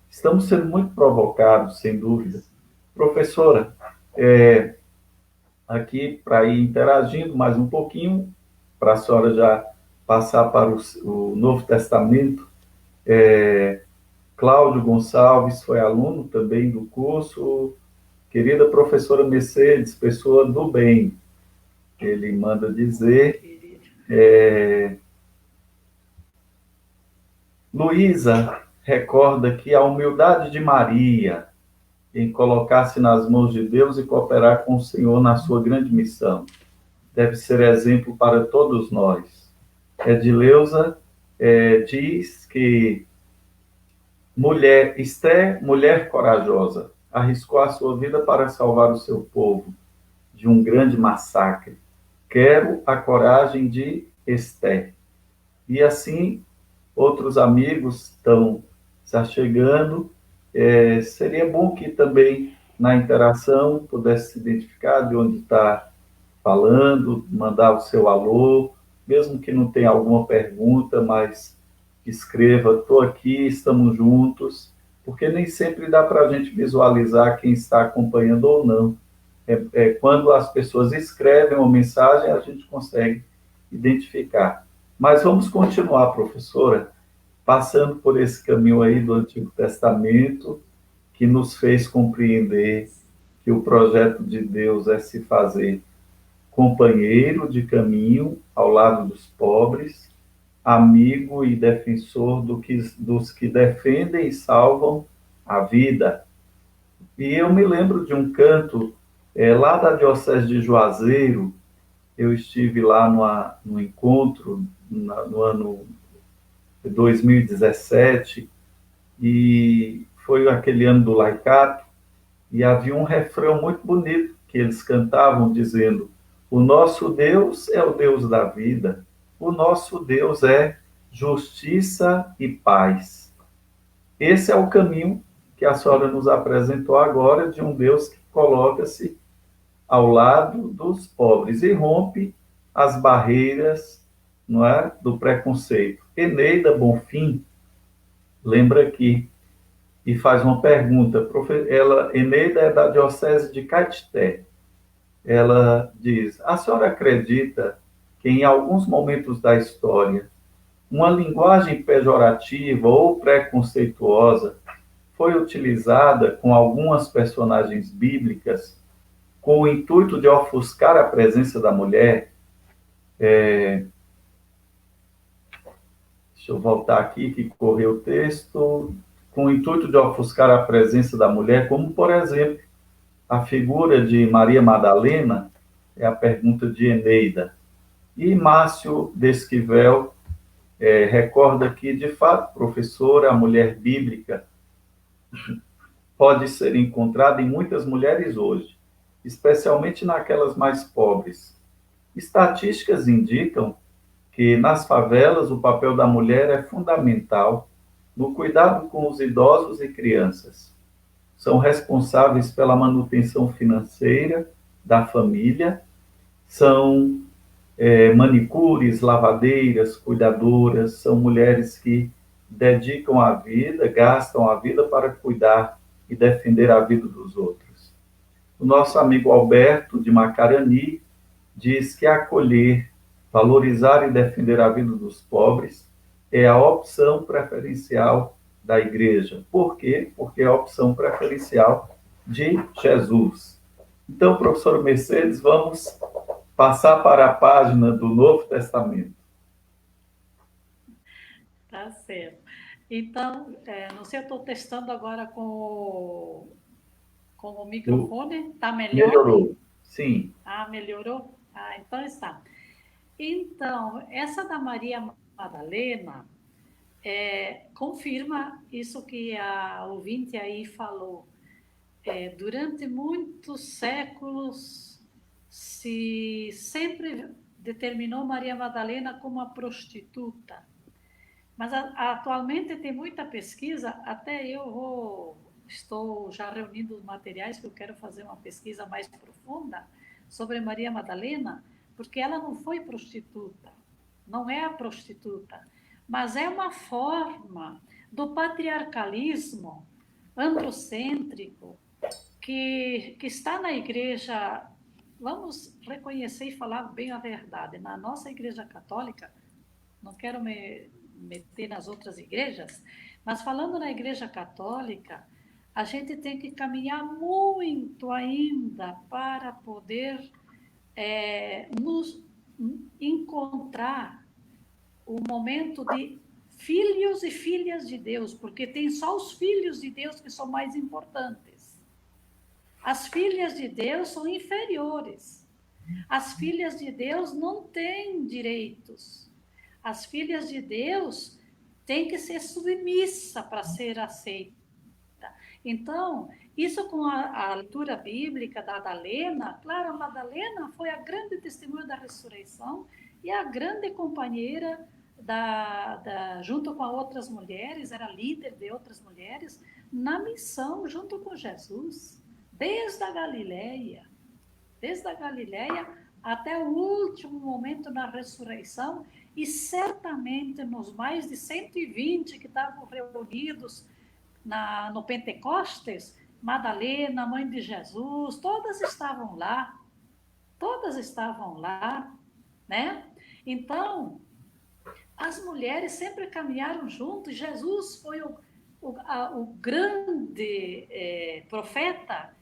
Estamos sendo muito provocados, sem dúvida. Professora, aqui para ir interagindo mais um pouquinho, para a senhora já passar para o Novo Testamento, Cláudio Gonçalves foi aluno também do curso. Querida professora Mercedes, pessoa do bem, ele manda dizer. Luísa recorda que a humildade de Maria em colocar-se nas mãos de Deus e cooperar com o Senhor na sua grande missão deve ser exemplo para todos nós. Edileuza diz que Esther, mulher corajosa, arriscou a sua vida para salvar o seu povo de um grande massacre. Quero a coragem de Esther. E assim, outros amigos estão se achegando. Seria bom que também na interação pudesse se identificar de onde está falando, mandar o seu alô, mesmo que não tenha alguma pergunta, mas escreva, estou aqui, estamos juntos, porque nem sempre dá para a gente visualizar quem está acompanhando ou não. Quando as pessoas escrevem uma mensagem, a gente consegue identificar. Mas vamos continuar, professora, passando por esse caminho aí do Antigo Testamento, que nos fez compreender que o projeto de Deus é se fazer companheiro de caminho ao lado dos pobres, amigo e defensor dos que defendem e salvam a vida. E eu me lembro de um canto lá da Diocese de Juazeiro. Eu estive lá no encontro no ano 2017 e foi aquele ano do laicato, e havia um refrão muito bonito que eles cantavam dizendo: o nosso Deus é o Deus da vida, o nosso Deus é justiça e paz. Esse é o caminho que a senhora nos apresentou agora, de um Deus que coloca-se ao lado dos pobres e rompe as barreiras, não é, do preconceito. Eneida Bonfim lembra aqui e faz uma pergunta. Eneida é da Diocese de Caetité. Ela diz: a senhora acredita que em alguns momentos da história uma linguagem pejorativa ou preconceituosa foi utilizada com algumas personagens bíblicas com o intuito de ofuscar a presença da mulher? Deixa eu voltar aqui que correu o texto. Com o intuito de ofuscar a presença da mulher, como, por exemplo, a figura de Maria Madalena, é a pergunta de Eneida. E Márcio Desquivel recorda que, de fato, professora, a mulher bíblica pode ser encontrada em muitas mulheres hoje, especialmente naquelas mais pobres. Estatísticas indicam que nas favelas o papel da mulher é fundamental no cuidado com os idosos e crianças. São responsáveis pela manutenção financeira da família, são manicures, lavadeiras, cuidadoras, são mulheres que dedicam a vida, gastam a vida para cuidar e defender a vida dos outros. O nosso amigo Alberto, de Macarani, diz que acolher, valorizar e defender a vida dos pobres é a opção preferencial da igreja. Por quê? Porque é a opção preferencial de Jesus. Então, professor Mercedes, vamos passar para a página do Novo Testamento. Tá certo. Então, não sei, eu estou testando agora com o microfone. Está melhor? Melhorou, sim. Ah, melhorou? Ah, então está. Então, essa da Maria Madalena confirma isso que a ouvinte aí falou. Durante muitos séculos, se sempre determinou Maria Madalena como a prostituta. Mas atualmente tem muita pesquisa, até estou já reunindo os materiais, que eu quero fazer uma pesquisa mais profunda sobre Maria Madalena, porque ela não foi prostituta, não é a prostituta, mas é uma forma do patriarcalismo androcêntrico que está na igreja. Vamos reconhecer e falar bem a verdade. Na nossa igreja católica, não quero me meter nas outras igrejas, mas falando na igreja católica, a gente tem que caminhar muito ainda para poder nos encontrar o momento de filhos e filhas de Deus, porque tem só os filhos de Deus que são mais importantes. As filhas de Deus são inferiores. As filhas de Deus não têm direitos. As filhas de Deus têm que ser submissa para ser aceita. Então, isso com a leitura bíblica da Madalena, claro, a Madalena foi a grande testemunha da ressurreição e a grande companheira junto com outras mulheres, era líder de outras mulheres, na missão junto com Jesus, desde a Galileia até o último momento na ressurreição, e certamente nos mais de 120 que estavam reunidos no Pentecostes, Madalena, mãe de Jesus, todas estavam lá, né? Então, as mulheres sempre caminharam juntos. Jesus foi o grande profeta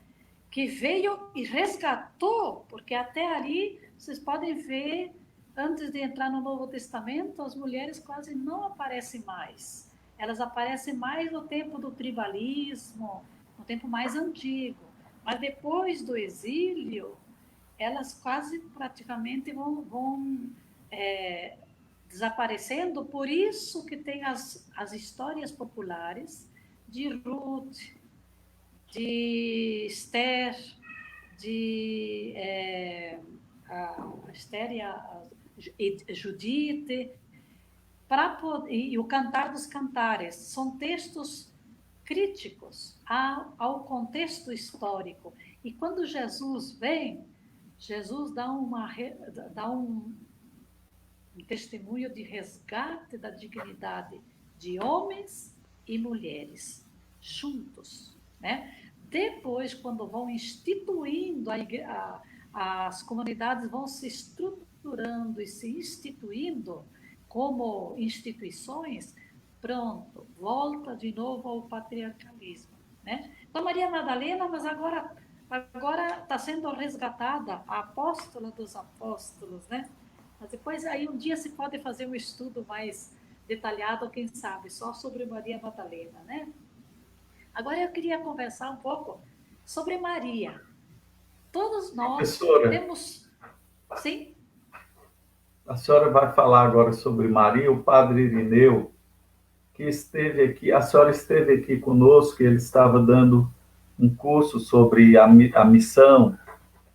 que veio e resgatou, porque até ali, vocês podem ver, antes de entrar no Novo Testamento, as mulheres quase não aparecem mais. Elas aparecem mais no tempo do tribalismo, no tempo mais antigo. Mas depois do exílio, elas quase praticamente vão desaparecendo. Por isso que tem as histórias populares de Ruth, de Esther, de Esther e Judite, e o Cantar dos Cantares. São textos críticos ao contexto histórico. E quando Jesus vem, Jesus dá um testemunho de resgate da dignidade de homens e mulheres juntos, né? Depois, quando vão instituindo as comunidades vão se estruturando e se instituindo como instituições, pronto, volta de novo ao patriarcalismo, né? Então, Maria Madalena, mas agora está sendo resgatada, a apóstola dos apóstolos, né? Mas depois aí um dia se pode fazer um estudo mais detalhado, quem sabe, só sobre Maria Madalena, né? Agora eu queria conversar um pouco sobre Maria. Todos nós temos... Sim? A senhora vai falar agora sobre Maria. O padre Irineu, que esteve aqui, a senhora esteve aqui conosco, ele estava dando um curso sobre a missão,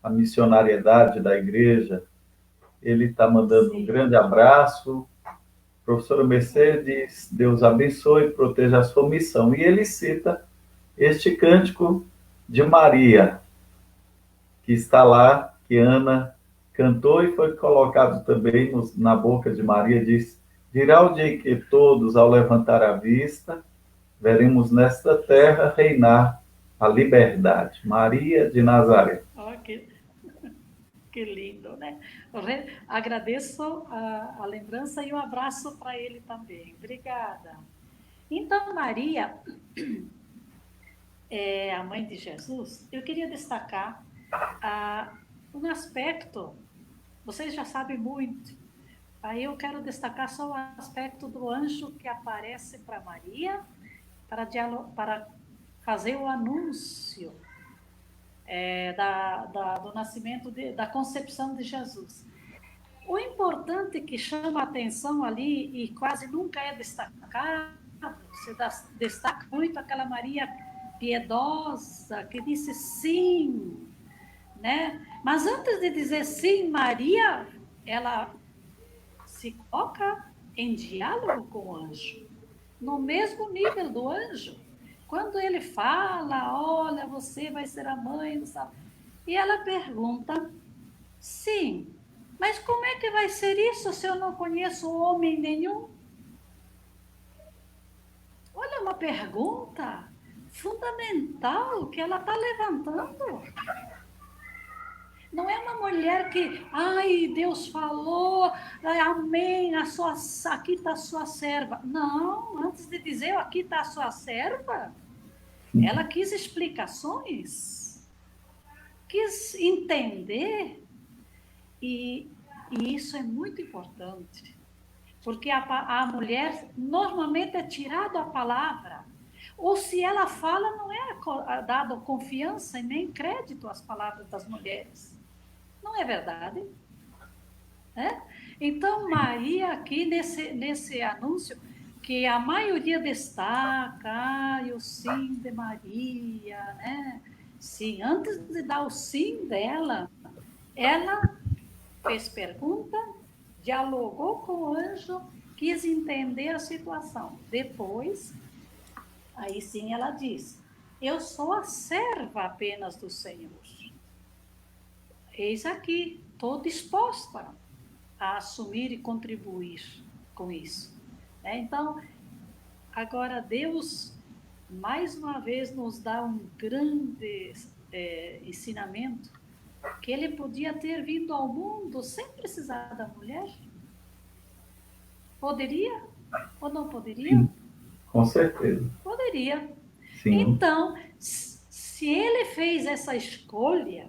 a missionariedade da igreja. Ele está mandando um grande abraço. Professora Mercedes, Deus abençoe e proteja a sua missão. E ele cita este cântico de Maria, que está lá, que Ana cantou e foi colocado também na boca de Maria, diz: virá o dia em que todos, ao levantar a vista, veremos nesta terra reinar a liberdade. Maria de Nazaré. Que lindo, né? Agradeço a lembrança e um abraço para ele também. Obrigada. Então, Maria, a mãe de Jesus, eu queria destacar um aspecto, vocês já sabem muito, aí eu quero destacar só o aspecto do anjo que aparece para Maria para fazer o anúncio do nascimento, da concepção de Jesus. O importante que chama a atenção ali, e quase nunca é destacado, se destaca muito aquela Maria piedosa, que disse sim, né? Mas antes de dizer sim, Maria, ela se coloca em diálogo com o anjo, no mesmo nível do anjo. Quando ele fala, olha, você vai ser a mãe, sabe? E ela pergunta, sim, mas como é que vai ser isso se eu não conheço homem nenhum? Olha uma pergunta fundamental que ela está levantando. Não é uma mulher que, ai, Deus falou, ai, amém, aqui está a sua serva. Não, antes de dizer aqui está a sua serva, ela quis explicações, quis entender, e isso é muito importante, porque a mulher normalmente é tirada a palavra, ou se ela fala, não é dado confiança e nem crédito às palavras das mulheres. Não é verdade? É? Então, Maria, aqui nesse anúncio, que a maioria destaca, o sim de Maria, né? Sim, antes de dar o sim dela, ela fez pergunta, dialogou com o anjo, quis entender a situação. Depois, aí sim ela diz, eu sou a serva apenas do Senhor. Eis aqui, estou disposta a assumir e contribuir com isso. Então, agora Deus, mais uma vez, nos dá um grande ensinamento, que ele podia ter vindo ao mundo sem precisar da mulher. Poderia ou não poderia? Sim, com certeza. Poderia. Sim. Então, se ele fez essa escolha,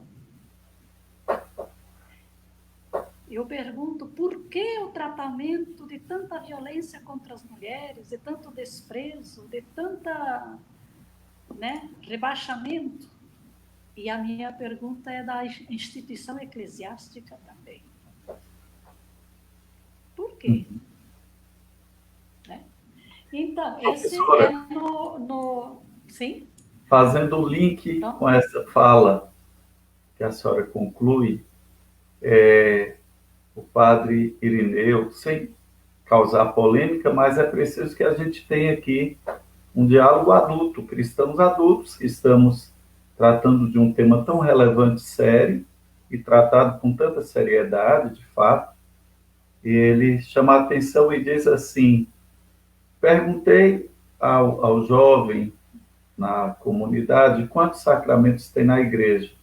eu pergunto, por que o tratamento de tanta violência contra as mulheres, de tanto desprezo, de tanta, né, rebaixamento? E a minha pergunta é da instituição eclesiástica também. Por quê? Né? Então, esse é Sim? Fazendo o link então, com essa fala que a senhora conclui, o padre Irineu, sem causar polêmica, mas é preciso que a gente tenha aqui um diálogo adulto, cristãos adultos, que estamos tratando de um tema tão relevante, sério, e tratado com tanta seriedade, de fato. E ele chama a atenção e diz assim, perguntei ao jovem na comunidade quantos sacramentos tem na igreja.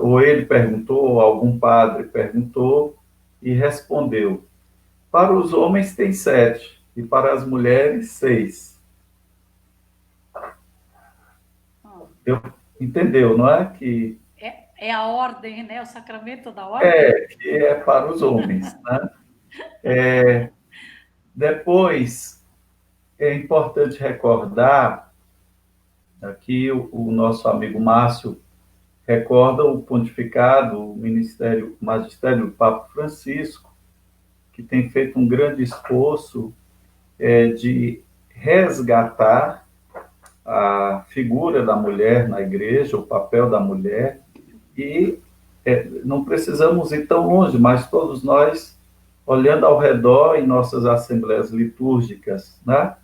Ou ele perguntou, ou algum padre perguntou, e respondeu, para os homens tem 7, e para as mulheres 6. Entendeu, não é? Que é a ordem, né? O sacramento da ordem? Que é para os homens, né? Depois, é importante recordar, aqui o nosso amigo Márcio recorda o pontificado, o magistério do Papa Francisco, que tem feito um grande esforço de resgatar a figura da mulher na igreja, o papel da mulher, e não precisamos ir tão longe, mas todos nós, olhando ao redor em nossas assembleias litúrgicas, né?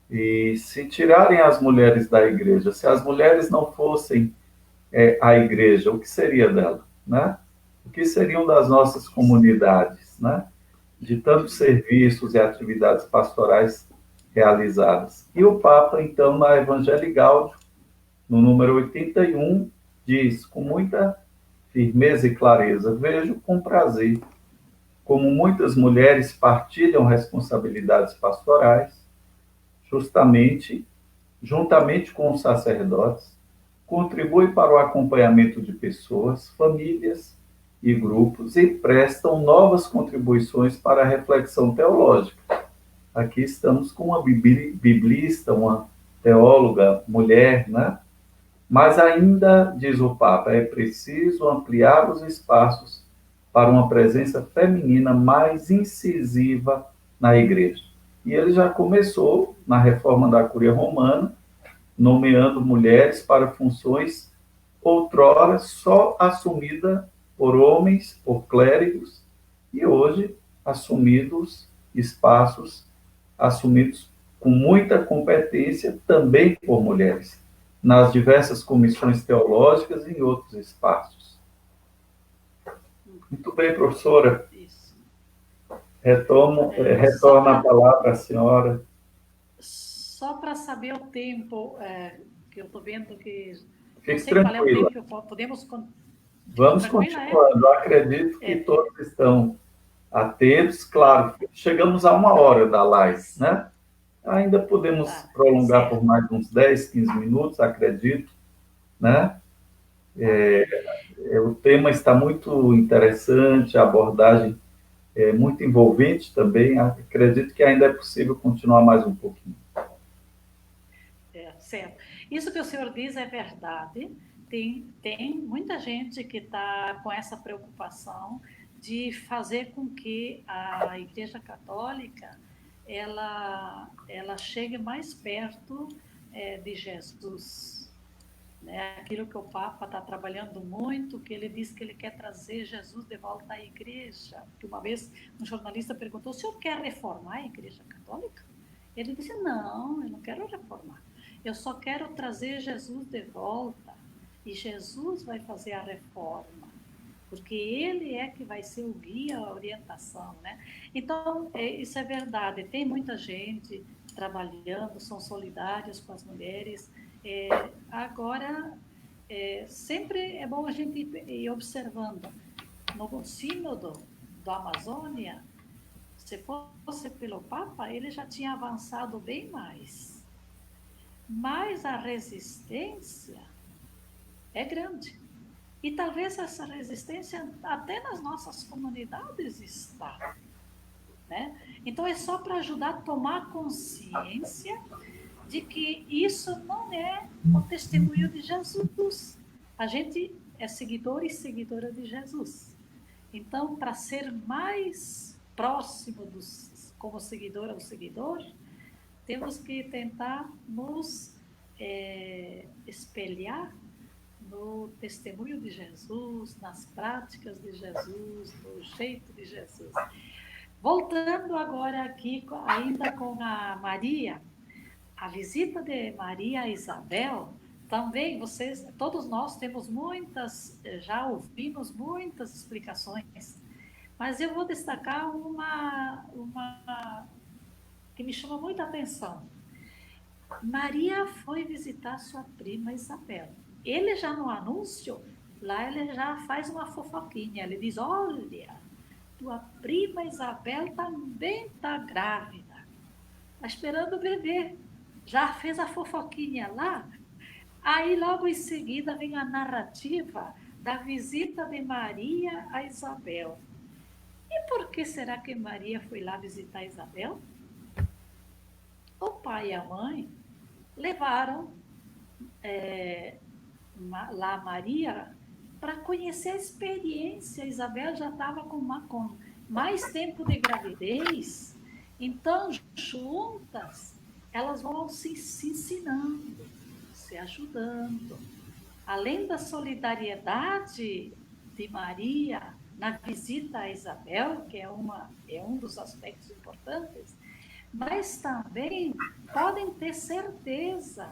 E se tirarem as mulheres da igreja, se as mulheres não fossem a igreja, o que seria dela, né? O que seriam das nossas comunidades, né? De tantos serviços e atividades pastorais realizadas. E o Papa, então, na Evangelii Gaudium, no número 81, diz, com muita firmeza e clareza, vejo com prazer como muitas mulheres partilham responsabilidades pastorais, juntamente com os sacerdotes, contribuem para o acompanhamento de pessoas, famílias e grupos e prestam novas contribuições para a reflexão teológica. Aqui estamos com uma biblista, uma teóloga, mulher, né? Mas ainda, diz o Papa, é preciso ampliar os espaços para uma presença feminina mais incisiva na igreja. E ele já começou, na reforma da Cúria Romana, nomeando mulheres para funções outrora só assumidas por homens, por clérigos, e hoje assumidos espaços assumidos com muita competência também por mulheres, nas diversas comissões teológicas e em outros espaços. Muito bem, professora. Isso. Retorno a palavra à senhora. Só para saber o tempo, que eu estou vendo que... Fique tranquila. Podemos... Vamos continuando. Eu acredito que todos estão atentos. Claro, chegamos a 1 hora da live, né? Ainda podemos prolongar por mais uns 10, 15 minutos, acredito, né? O tema está muito interessante, a abordagem é muito envolvente também. Acredito que ainda é possível continuar mais um pouquinho. Certo. Isso que o senhor diz é verdade. Tem muita gente que está com essa preocupação de fazer com que a Igreja Católica ela chegue mais perto de Jesus. Né? Aquilo que o Papa está trabalhando muito, que ele diz que ele quer trazer Jesus de volta à Igreja. Porque uma vez um jornalista perguntou: o senhor quer reformar a Igreja Católica? Ele disse: não, eu não quero reformar. Eu só quero trazer Jesus de volta. E Jesus vai fazer a reforma. Porque ele é que vai ser o guia, a orientação, né? Então, isso é verdade. Tem muita gente trabalhando, são solidários com as mulheres. Agora, sempre é bom a gente ir observando. No sínodo da Amazônia, se fosse pelo Papa, ele já tinha avançado bem mais. Mas a resistência é grande. E talvez essa resistência até nas nossas comunidades está. Né? Então, é só para ajudar a tomar consciência de que isso não é o testemunho de Jesus. A gente é seguidor e seguidora de Jesus. Então, para ser mais próximo como seguidora ou seguidor, temos que tentar nos espelhar no testemunho de Jesus, nas práticas de Jesus, no jeito de Jesus. Voltando agora aqui, ainda com a Maria, a visita de Maria a Isabel, também todos nós temos já ouvimos muitas explicações, mas eu vou destacar uma que me chama muita atenção. Maria foi visitar sua prima Isabel. Ele já no anúncio, lá ele já faz uma fofoquinha. Ele diz: olha, tua prima Isabel também está grávida. Está esperando o bebê. Já fez a fofoquinha lá. Aí logo em seguida vem a narrativa da visita de Maria a Isabel. E por que será que Maria foi lá visitar Isabel? O pai e a mãe levaram lá Maria para conhecer a experiência. Isabel já estava com mais tempo de gravidez, então juntas elas vão se ensinando, se ajudando. Além da solidariedade de Maria na visita a Isabel, que é um dos aspectos importantes, mas também podem ter certeza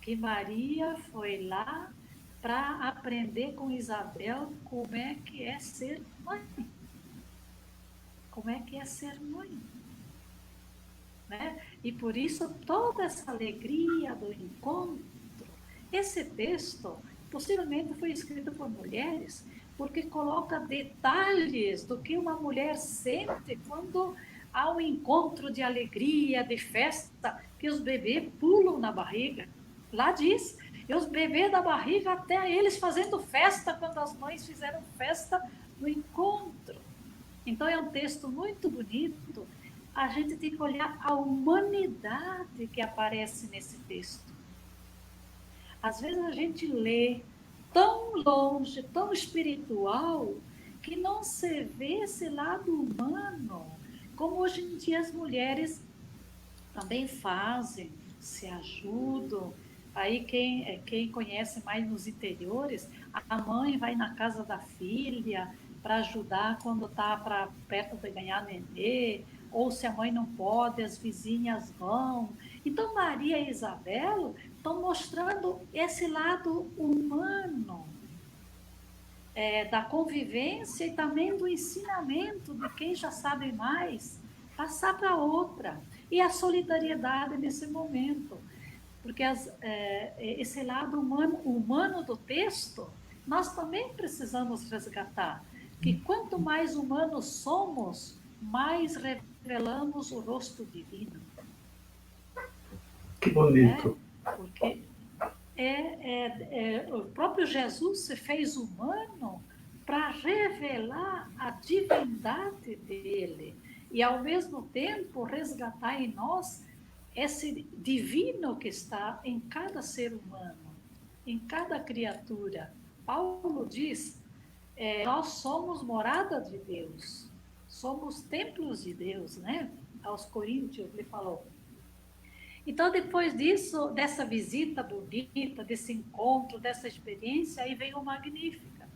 que Maria foi lá para aprender com Isabel como é que é ser mãe. Como é que é ser mãe. Né? E por isso toda essa alegria do encontro. Esse texto possivelmente foi escrito por mulheres, porque coloca detalhes do que uma mulher sente quando há um encontro de alegria, de festa, que os bebês pulam na barriga. Lá diz, e os bebês da barriga, até eles fazendo festa, quando as mães fizeram festa no encontro. Então é um texto muito bonito. A gente tem que olhar a humanidade que aparece nesse texto. Às vezes a gente lê tão longe, tão espiritual, que não se vê esse lado humano, como hoje em dia as mulheres também fazem, se ajudam. Aí quem conhece mais nos interiores, a mãe vai na casa da filha para ajudar quando está perto de ganhar nenê, ou se a mãe não pode, as vizinhas vão. Então, Maria e Isabel estão mostrando esse lado humano da convivência e também do ensinamento de quem já sabe mais, passar para outra. E a solidariedade nesse momento. Porque esse lado humano do texto, nós também precisamos resgatar. Que quanto mais humanos somos, mais revelamos o rosto divino. Que bonito. Porque o próprio Jesus se fez humano para revelar a divindade dele e, ao mesmo tempo, resgatar em nós esse divino que está em cada ser humano, em cada criatura. Paulo diz, nós somos morada de Deus, somos templos de Deus, né? Aos Coríntios, ele falou. Então, depois disso, dessa visita bonita, desse encontro, dessa experiência, aí veio o Magnífica.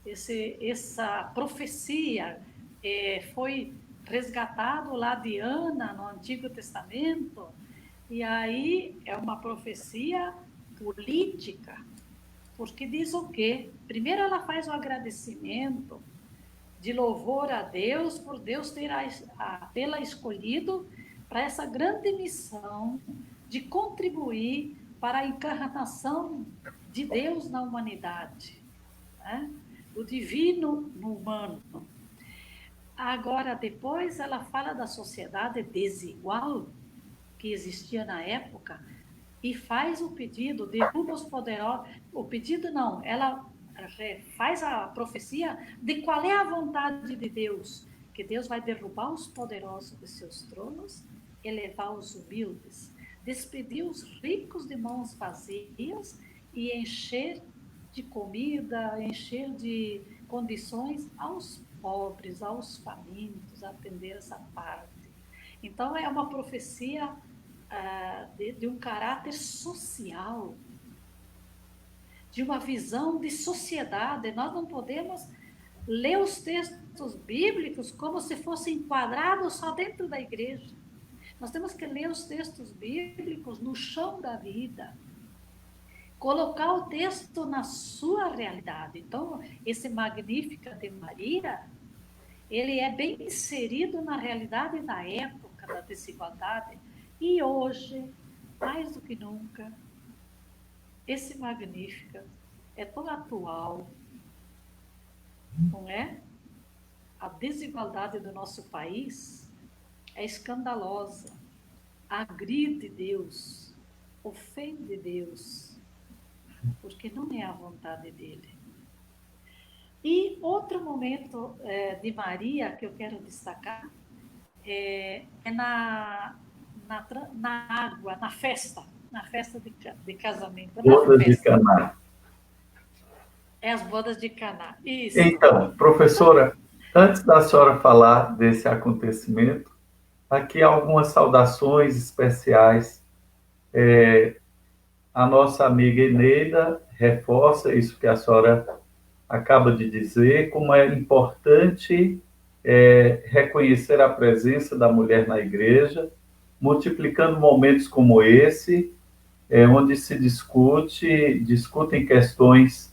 Essa profecia foi resgatado lá de Ana, no Antigo Testamento, e aí é uma profecia política, porque diz o quê? Primeiro ela faz o agradecimento de louvor a Deus, por Deus tê-la escolhido para essa grande missão de contribuir para a encarnação de Deus na humanidade, né? O divino no humano. Agora, depois, ela fala da sociedade desigual que existia na época e faz o pedido, derruba os poderosos. O pedido não, ela faz a profecia de qual é a vontade de Deus, que Deus vai derrubar os poderosos de seus tronos, elevar os humildes, despedir os ricos de mãos vazias e encher de comida, encher de condições aos pobres, aos famintos, atender essa parte. Então, é uma profecia de um caráter social, de uma visão de sociedade. Nós não podemos ler os textos bíblicos como se fossem enquadrados só dentro da igreja. Nós temos que ler os textos bíblicos no chão da vida, colocar o texto na sua realidade. Então, esse Magnífica de Maria, ele é bem inserido na realidade da época da desigualdade. E hoje, mais do que nunca, esse Magnífica é tão atual, não é? A desigualdade do nosso país é escandalosa, agride Deus, ofende Deus, porque não é a vontade dele. E outro momento de Maria que eu quero destacar é na água, na festa de casamento. Bodas de Caná. É as bodas de Caná, isso. Então, professora, antes da senhora falar desse acontecimento, aqui algumas saudações especiais. A nossa amiga Eneida reforça isso que a senhora acaba de dizer, como é importante reconhecer a presença da mulher na igreja, multiplicando momentos como esse, onde se discutem questões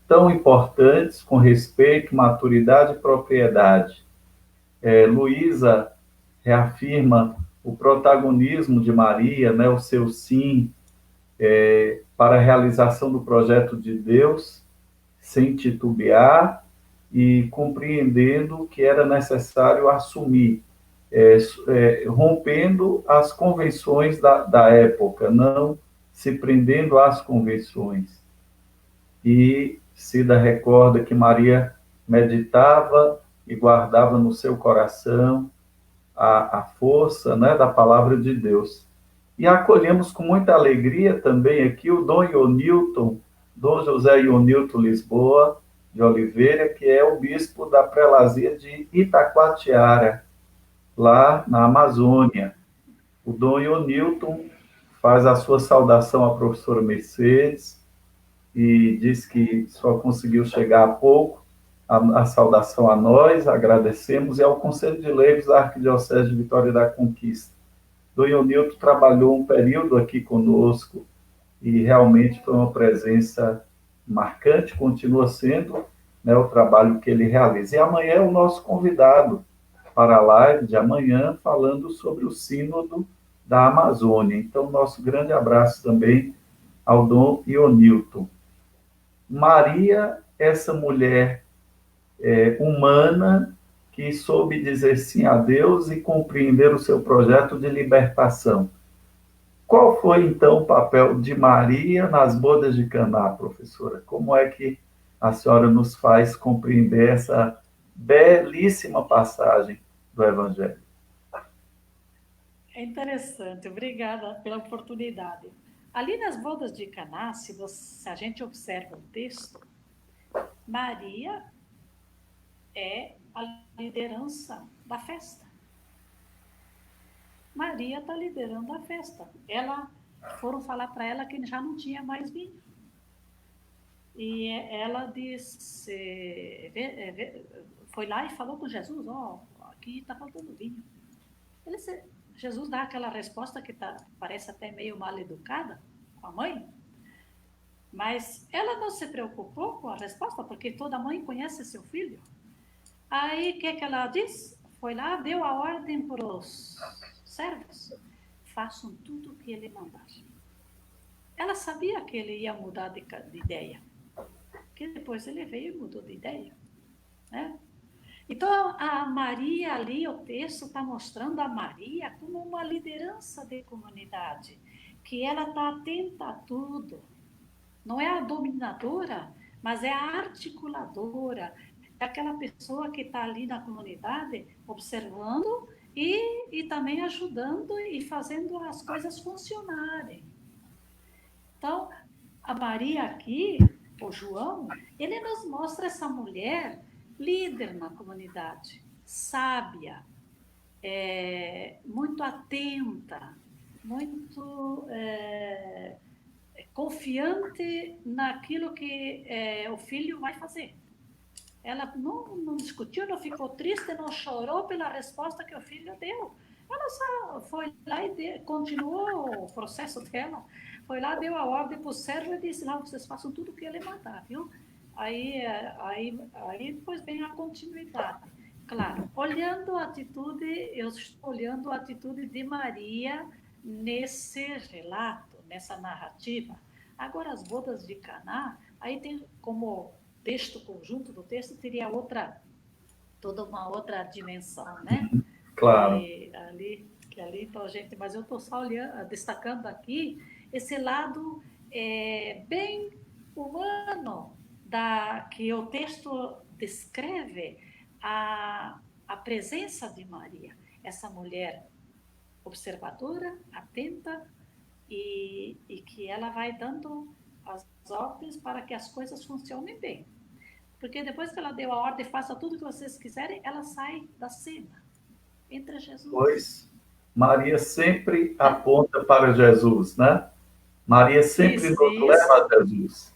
tão importantes com respeito, maturidade e propriedade. Luísa reafirma o protagonismo de Maria, né, o seu sim para a realização do projeto de Deus, sem titubear e compreendendo que era necessário assumir, rompendo as convenções da época, não se prendendo às convenções. E Cida recorda que Maria meditava e guardava no seu coração a força, né, da palavra de Deus. E acolhemos com muita alegria também aqui o Dom Ionilton, Dom José Ionilton Lisboa de Oliveira, que é o bispo da prelazia de Itacoatiara, lá na Amazônia. O Dom Ionilton faz a sua saudação à professora Mercedes, e diz que só conseguiu chegar há pouco. A saudação a nós, agradecemos, e ao Conselho de Leigos da Arquidiocese de Vitória da Conquista. Dom Ionilton trabalhou um período aqui conosco e realmente foi uma presença marcante, continua sendo, né, o trabalho que ele realiza. E amanhã é o nosso convidado para a live de amanhã, falando sobre o Sínodo da Amazônia. Então, nosso grande abraço também ao Dom Ionilton. Maria, essa mulher humana que soube dizer sim a Deus e compreender o seu projeto de libertação. Qual foi, então, o papel de Maria nas bodas de Caná, professora? Como é que a senhora nos faz compreender essa belíssima passagem do Evangelho? É interessante, obrigada pela oportunidade. Ali nas bodas de Caná, se a gente observa o texto, Maria é a liderança da festa. Maria está liderando a festa. Foram falar para ela que já não tinha mais vinho. E ela disse, foi lá e falou com Jesus, aqui está faltando vinho. Jesus dá aquela resposta que parece até meio mal educada com a mãe, mas ela não se preocupou com a resposta, porque toda mãe conhece seu filho. Aí, o que ela disse? Foi lá, deu a ordem para os servos, façam tudo o que ele mandar. Ela sabia que ele ia mudar de ideia, que depois ele veio e mudou de ideia, né? Então, a Maria ali, o texto está mostrando a Maria como uma liderança de comunidade, que ela está atenta a tudo. Não é a dominadora, mas é a articuladora, é aquela pessoa que está ali na comunidade observando e também ajudando e fazendo as coisas funcionarem. Então, a Maria aqui, o João, ele nos mostra essa mulher líder na comunidade, sábia, muito atenta, muito confiante naquilo que o filho vai fazer. Ela não discutiu, não ficou triste, não chorou pela resposta que o filho deu. Ela só foi lá e continuou o processo dela. Foi lá, deu a ordem para o servo e disse, lá, vocês façam tudo o que ele mandar, viu? Aí depois vem a continuidade. Claro, eu estou olhando a atitude de Maria nesse relato, nessa narrativa. Agora, as bodas de Caná, aí tem como texto, conjunto do texto, teria toda uma outra dimensão, né? Claro. Ali, então, gente, mas eu estou só destacando aqui esse lado bem humano que o texto descreve a presença de Maria, essa mulher observadora, atenta e que ela vai dando as ordens para que as coisas funcionem bem. Porque depois que ela deu a ordem, faça tudo o que vocês quiserem, ela sai da cena, entra Jesus. Pois, Maria sempre aponta para Jesus, né? Maria sempre nos leva a Jesus.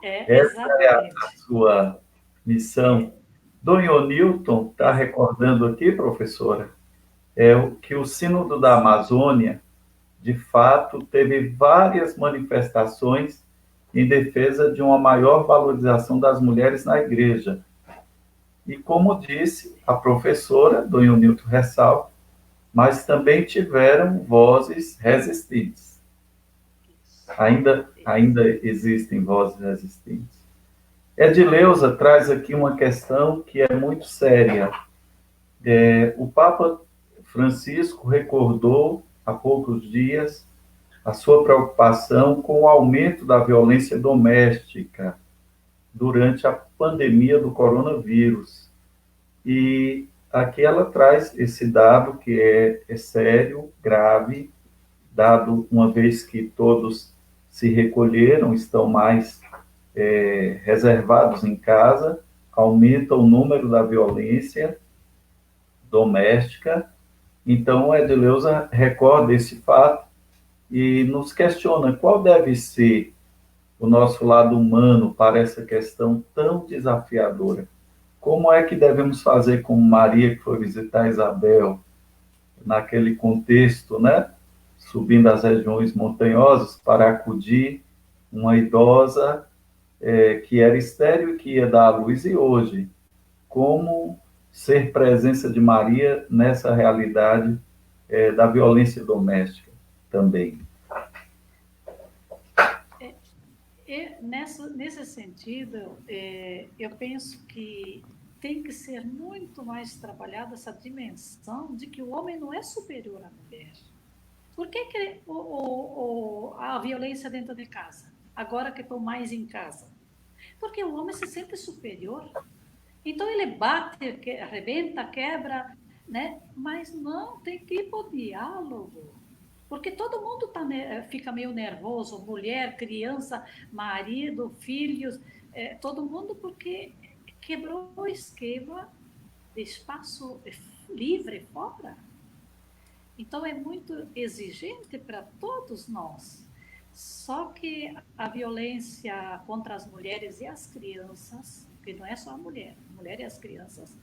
Essa é a sua missão. Dom Ionilton está recordando aqui, professora, que o Sínodo da Amazônia, de fato, teve várias manifestações em defesa de uma maior valorização das mulheres na igreja. E, como disse a professora, Dom Ionilton ressalta, mas também tiveram vozes resistentes. Ainda existem vozes resistentes. Edileuza traz aqui uma questão que é muito séria. O Papa Francisco recordou há poucos dias a sua preocupação com o aumento da violência doméstica durante a pandemia do coronavírus. E aqui ela traz esse dado que é sério, grave, dado uma vez que todos se recolheram, estão mais reservados em casa, aumenta o número da violência doméstica. Então, a Edileuza recorda esse fato e nos questiona qual deve ser o nosso lado humano para essa questão tão desafiadora. Como é que devemos fazer como Maria, que foi visitar Isabel, naquele contexto, né? Subindo as regiões montanhosas para acudir uma idosa que era estéril e que ia dar à luz, e hoje, como ser presença de Maria nessa realidade da violência doméstica também. Nesse sentido, eu penso que tem que ser muito mais trabalhada essa dimensão de que o homem não é superior à mulher. Por que a violência dentro de casa? Agora que estou mais em casa. Porque o homem se sente superior. Então ele bate, arrebenta, quebra, né? Mas não, tem que ir para o diálogo. Porque todo mundo fica meio nervoso, mulher, criança, marido, filhos, todo mundo porque quebrou o esquema de espaço livre fora. Então é muito exigente para todos nós. Só que a violência contra as mulheres e as crianças, que não é só a mulher e as crianças,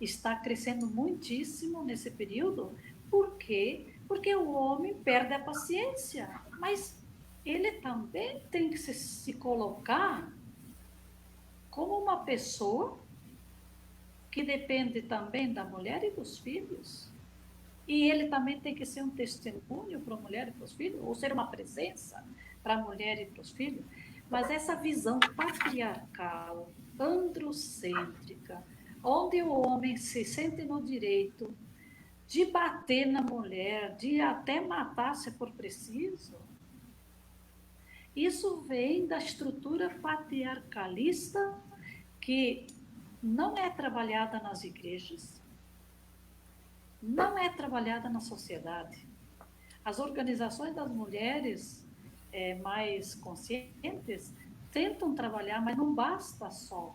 está crescendo muitíssimo nesse período. Por quê? Porque o homem perde a paciência, mas ele também tem que se colocar como uma pessoa que depende também da mulher e dos filhos. E ele também tem que ser um testemunho para a mulher e para os filhos, ou ser uma presença para a mulher e para os filhos. Mas essa visão patriarcal, androcêntrica, onde o homem se sente no direito de bater na mulher, de até matar se for preciso, isso vem da estrutura patriarcalista que não é trabalhada nas igrejas, não é trabalhada na sociedade. As organizações das mulheres mais conscientes tentam trabalhar, mas não basta só.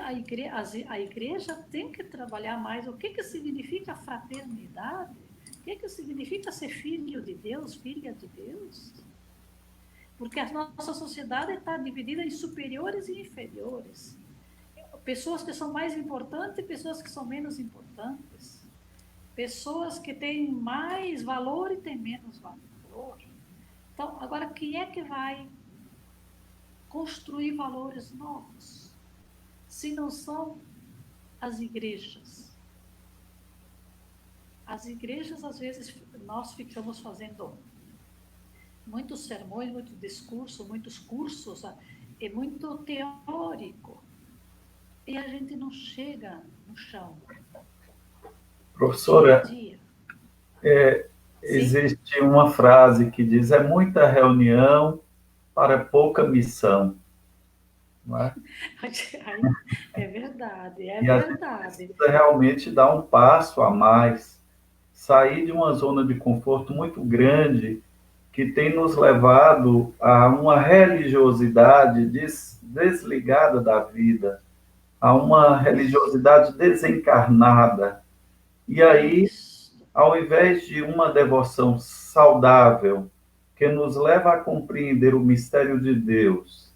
A igreja tem que trabalhar mais o que significa fraternidade, o que significa ser filho de Deus, filha de Deus. Porque a nossa sociedade está dividida em superiores e inferiores. Pessoas que são mais importantes e pessoas que são menos importantes. Pessoas que têm mais valor e têm menos valor. Então, agora, quem é que vai construir valores novos? Se não são as igrejas. As igrejas, às vezes, nós ficamos fazendo muitos sermões, muito discurso, muitos cursos, é muito teórico. E a gente não chega no chão. Professora, existe uma frase que diz: é muita reunião para pouca missão. Não é? É verdade, e verdade. A gente precisa realmente dar um passo a mais, sair de uma zona de conforto muito grande que tem nos levado a uma religiosidade desligada da vida, a uma religiosidade desencarnada. E aí, ao invés de uma devoção saudável, que nos leva a compreender o mistério de Deus,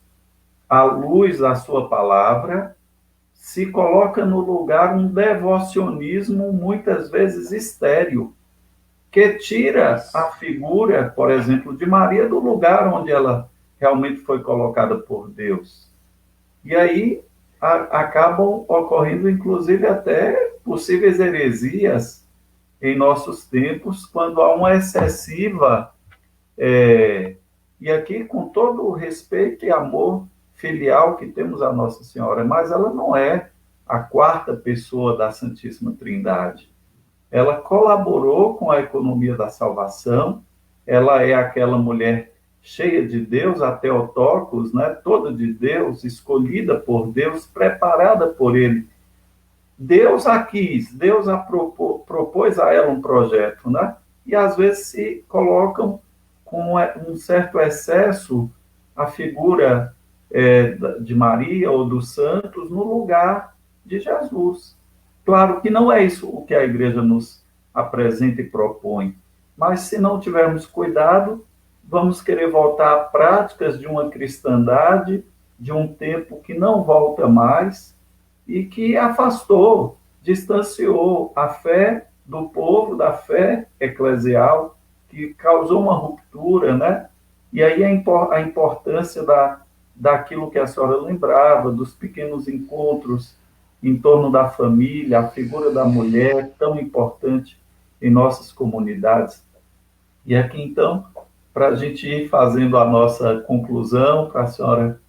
à luz da sua palavra, se coloca no lugar um devocionismo muitas vezes estéril, que tira a figura, por exemplo, de Maria do lugar onde ela realmente foi colocada por Deus. E aí acabam ocorrendo, inclusive, até possíveis heresias em nossos tempos, quando há uma excessiva, e aqui com todo o respeito e amor filial que temos a Nossa Senhora, mas ela não é a quarta pessoa da Santíssima Trindade. Ela colaborou com a economia da salvação, ela é aquela mulher cheia de Deus, a Theotokos, né? Toda de Deus, escolhida por Deus, preparada por Ele. Deus a quis, Deus propôs a ela um projeto, né? E às vezes se colocam com um certo excesso a figura de Maria ou dos santos no lugar de Jesus. Claro que não é isso o que a igreja nos apresenta e propõe, mas se não tivermos cuidado, vamos querer voltar a práticas de uma cristandade, de um tempo que não volta mais e que afastou, distanciou a fé do povo, da fé eclesial, que causou uma ruptura, né? E aí a importância daquilo que a senhora lembrava, dos pequenos encontros em torno da família, a figura da mulher, tão importante em nossas comunidades. E aqui, então, para a gente ir fazendo a nossa conclusão, para a senhora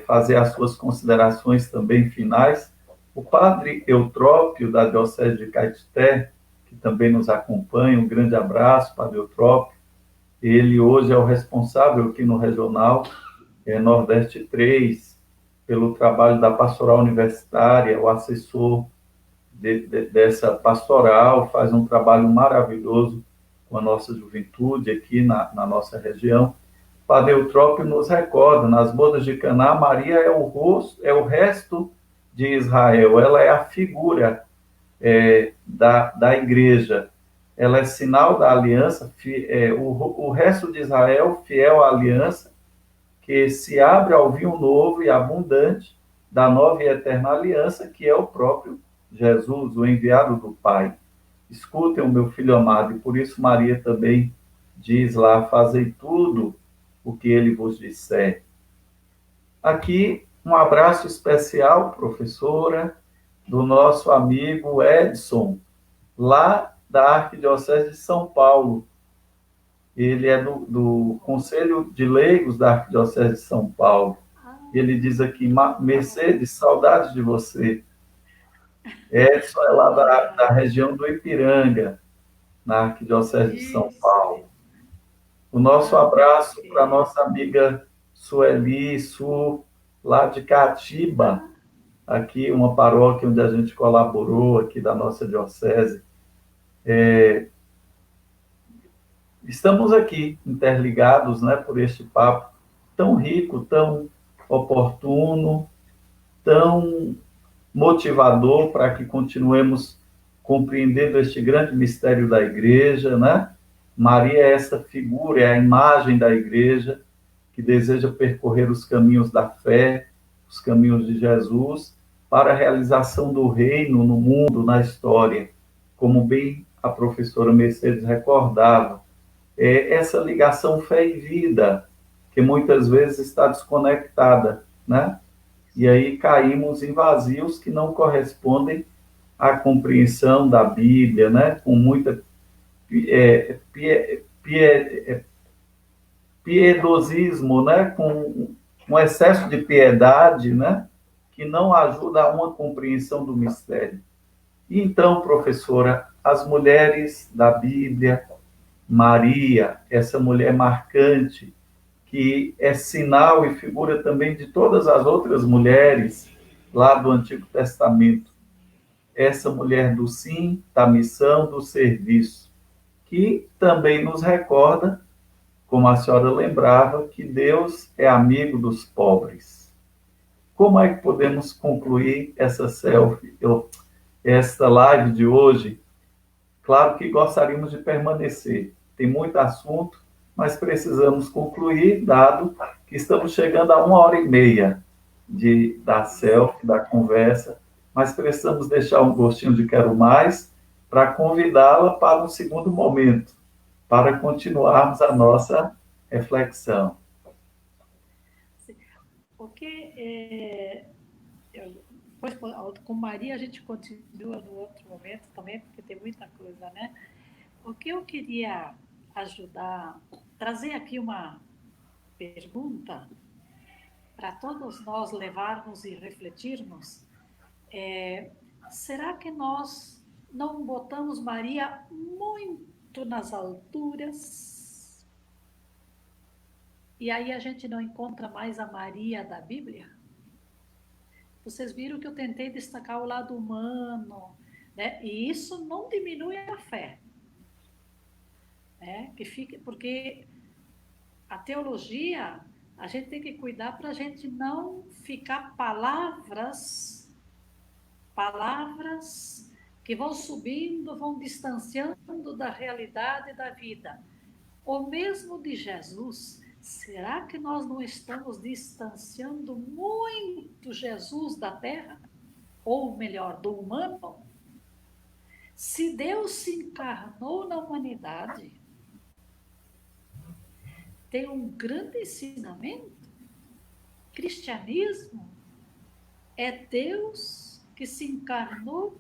fazer as suas considerações também finais, o padre Eutrópio, da Diocese de Caetité, que também nos acompanha, um grande abraço, padre Eutrópio. Ele hoje é o responsável aqui no Regional Nordeste 3, pelo trabalho da pastoral universitária, o assessor dessa pastoral, faz um trabalho maravilhoso com a nossa juventude aqui na nossa região. Padre Eutrópio nos recorda, nas bodas de Caná, Maria é o rosto, é o resto de Israel, ela é a figura da igreja, ela é sinal da aliança, o resto de Israel, fiel à aliança, que se abre ao vinho novo e abundante da nova e eterna aliança, que é o próprio Jesus, o enviado do Pai. Escutem o meu filho amado, e por isso Maria também diz lá, fazei tudo o que ele vos disser. Aqui, um abraço especial, professora, do nosso amigo Edson, lá da Arquidiocese de São Paulo. Ele é do Conselho de Leigos da Arquidiocese de São Paulo. Ele diz aqui, Mercedes, saudades de você. Edson é lá da região do Ipiranga, na Arquidiocese de São Paulo. O nosso abraço para a nossa amiga Sueli Su, lá de Catiba, aqui uma paróquia onde a gente colaborou, aqui da nossa diocese. Estamos aqui interligados, né, por este papo tão rico, tão oportuno, tão motivador para que continuemos compreendendo este grande mistério da igreja, né? Maria é essa figura, é a imagem da igreja que deseja percorrer os caminhos da fé, os caminhos de Jesus, para a realização do reino no mundo, na história, como bem a professora Mercedes recordava. Essa ligação fé e vida, que muitas vezes está desconectada, né? E aí caímos em vazios que não correspondem à compreensão da Bíblia, né? Com muita piedosismo, né? Com um excesso de piedade, né? Que não ajuda a uma compreensão do mistério. E então, professora, as mulheres da Bíblia, Maria, essa mulher marcante, que é sinal e figura também de todas as outras mulheres lá do Antigo Testamento. Essa mulher do sim, da missão, do serviço, que também nos recorda, como a senhora lembrava, que Deus é amigo dos pobres. Como é que podemos concluir esta live de hoje? Claro que gostaríamos de permanecer. Tem muito assunto, mas precisamos concluir, dado que estamos chegando a 1h30 da selfie, da conversa, mas precisamos deixar um gostinho de quero mais para convidá-la para um segundo momento, para continuarmos a nossa reflexão. Porque depois, com Maria, a gente continua no outro momento também, porque tem muita coisa, né? O que eu queria ajudar, trazer aqui uma pergunta para todos nós levarmos e refletirmos. Será que nós não botamos Maria muito nas alturas? E aí a gente não encontra mais a Maria da Bíblia? Vocês viram que eu tentei destacar o lado humano, né? E isso não diminui a fé, né? Porque a teologia, a gente tem que cuidar para a gente não ficar palavras que vão subindo, vão distanciando da realidade da vida. ou mesmo de Jesus, será que nós não estamos distanciando muito Jesus da terra? Ou melhor, do humano? Se Deus se encarnou na humanidade, tem um grande ensinamento. Cristianismo é Deus que se encarnou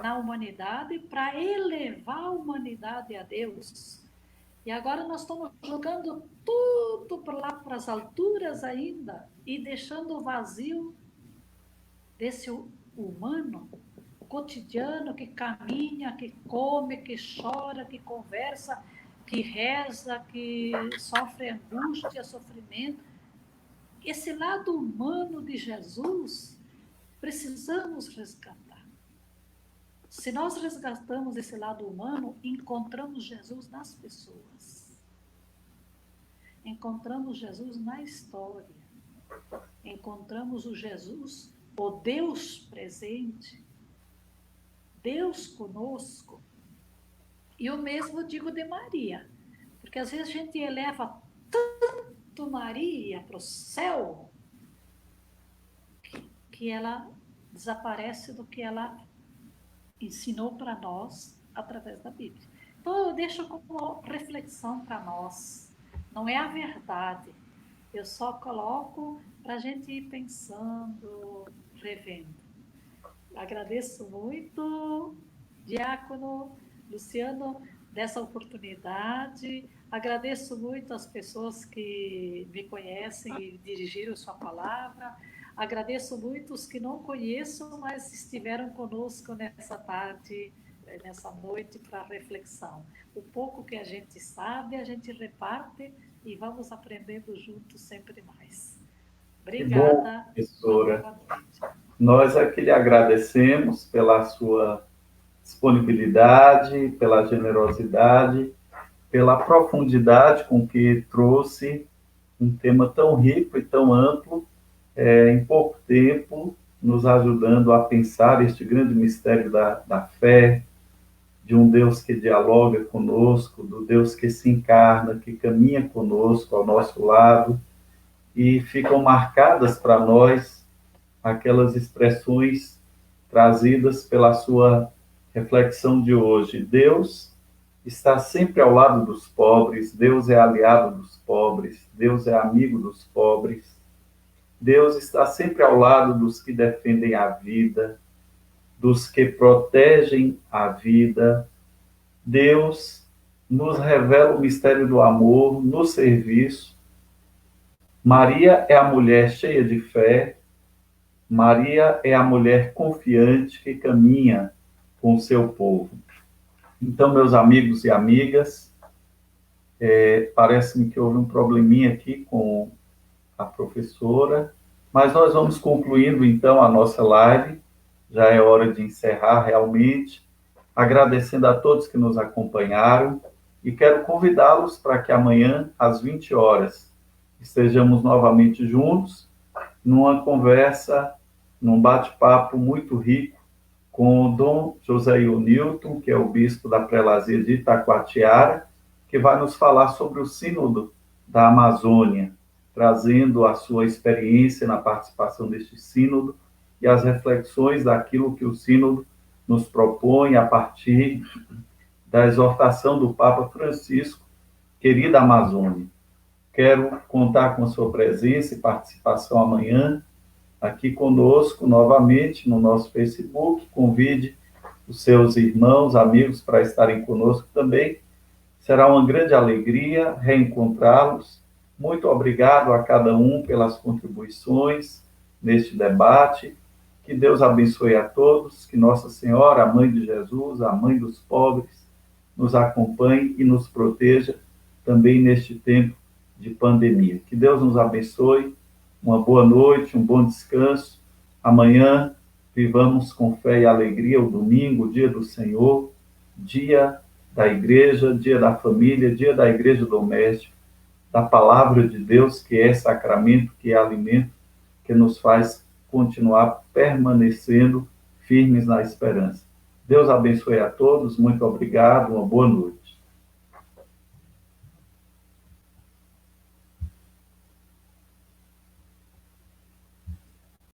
na humanidade para elevar a humanidade a Deus. E agora nós estamos jogando tudo para lá, para as alturas ainda, e deixando o vazio desse humano cotidiano que caminha, que come, que chora, que conversa, que reza, que sofre angústia, sofrimento. Esse lado humano de Jesus, precisamos resgatar. Se nós resgatamos esse lado humano, encontramos Jesus nas pessoas. Encontramos Jesus na história. Encontramos o Jesus, o Deus presente, Deus conosco. E o mesmo digo de Maria, porque às vezes a gente eleva tanto Maria para o céu que ela desaparece do que ela ensinou para nós através da Bíblia. Então eu deixo como reflexão para nós. Não é a verdade. Eu só coloco para a gente ir pensando, revendo. Agradeço muito, Diácono Luciano, dessa oportunidade. Agradeço muito as pessoas que me conhecem e dirigiram sua palavra. Agradeço muito os que não conheço, mas estiveram conosco nessa tarde, nessa noite, para reflexão. O pouco que a gente sabe, a gente reparte e vamos aprendendo juntos sempre mais. Obrigada. Que bom, professora. Nós aqui lhe agradecemos pela sua disponibilidade, pela generosidade, pela profundidade com que trouxe um tema tão rico e tão amplo, em pouco tempo, nos ajudando a pensar este grande mistério da fé, de um Deus que dialoga conosco, do Deus que se encarna, que caminha conosco, ao nosso lado, e ficam marcadas para nós aquelas expressões trazidas pela sua reflexão de hoje. Deus está sempre ao lado dos pobres, Deus é aliado dos pobres, Deus é amigo dos pobres, Deus está sempre ao lado dos que defendem a vida, dos que protegem a vida. Deus nos revela o mistério do amor no serviço. Maria é a mulher cheia de fé, Maria é a mulher confiante que caminha com o seu povo. Então, meus amigos e amigas, parece-me que houve um probleminha aqui com a professora, mas nós vamos concluindo, então, a nossa live. Já é hora de encerrar, realmente, agradecendo a todos que nos acompanharam e quero convidá-los para que amanhã, às 20 horas, estejamos novamente juntos, numa conversa, num bate-papo muito rico com o Dom José Newton, que é o bispo da prelazia de Itacoatiara, que vai nos falar sobre o Sínodo da Amazônia, trazendo a sua experiência na participação deste sínodo e as reflexões daquilo que o sínodo nos propõe a partir da exortação do Papa Francisco, querida Amazônia. Quero contar com a sua presença e participação amanhã, aqui conosco, novamente, no nosso Facebook. Convide os seus irmãos, amigos, para estarem conosco também. Será uma grande alegria reencontrá-los. Muito obrigado a cada um pelas contribuições neste debate. Que Deus abençoe a todos, que Nossa Senhora, a Mãe de Jesus, a Mãe dos pobres, nos acompanhe e nos proteja também neste tempo de pandemia. Que Deus nos abençoe, uma boa noite, um bom descanso. Amanhã, vivamos com fé e alegria o domingo, o dia do Senhor, dia da igreja, dia da família, dia da igreja doméstica, da palavra de Deus, que é sacramento, que é alimento, que nos faz continuar permanecendo firmes na esperança. Deus abençoe a todos, muito obrigado, uma boa noite.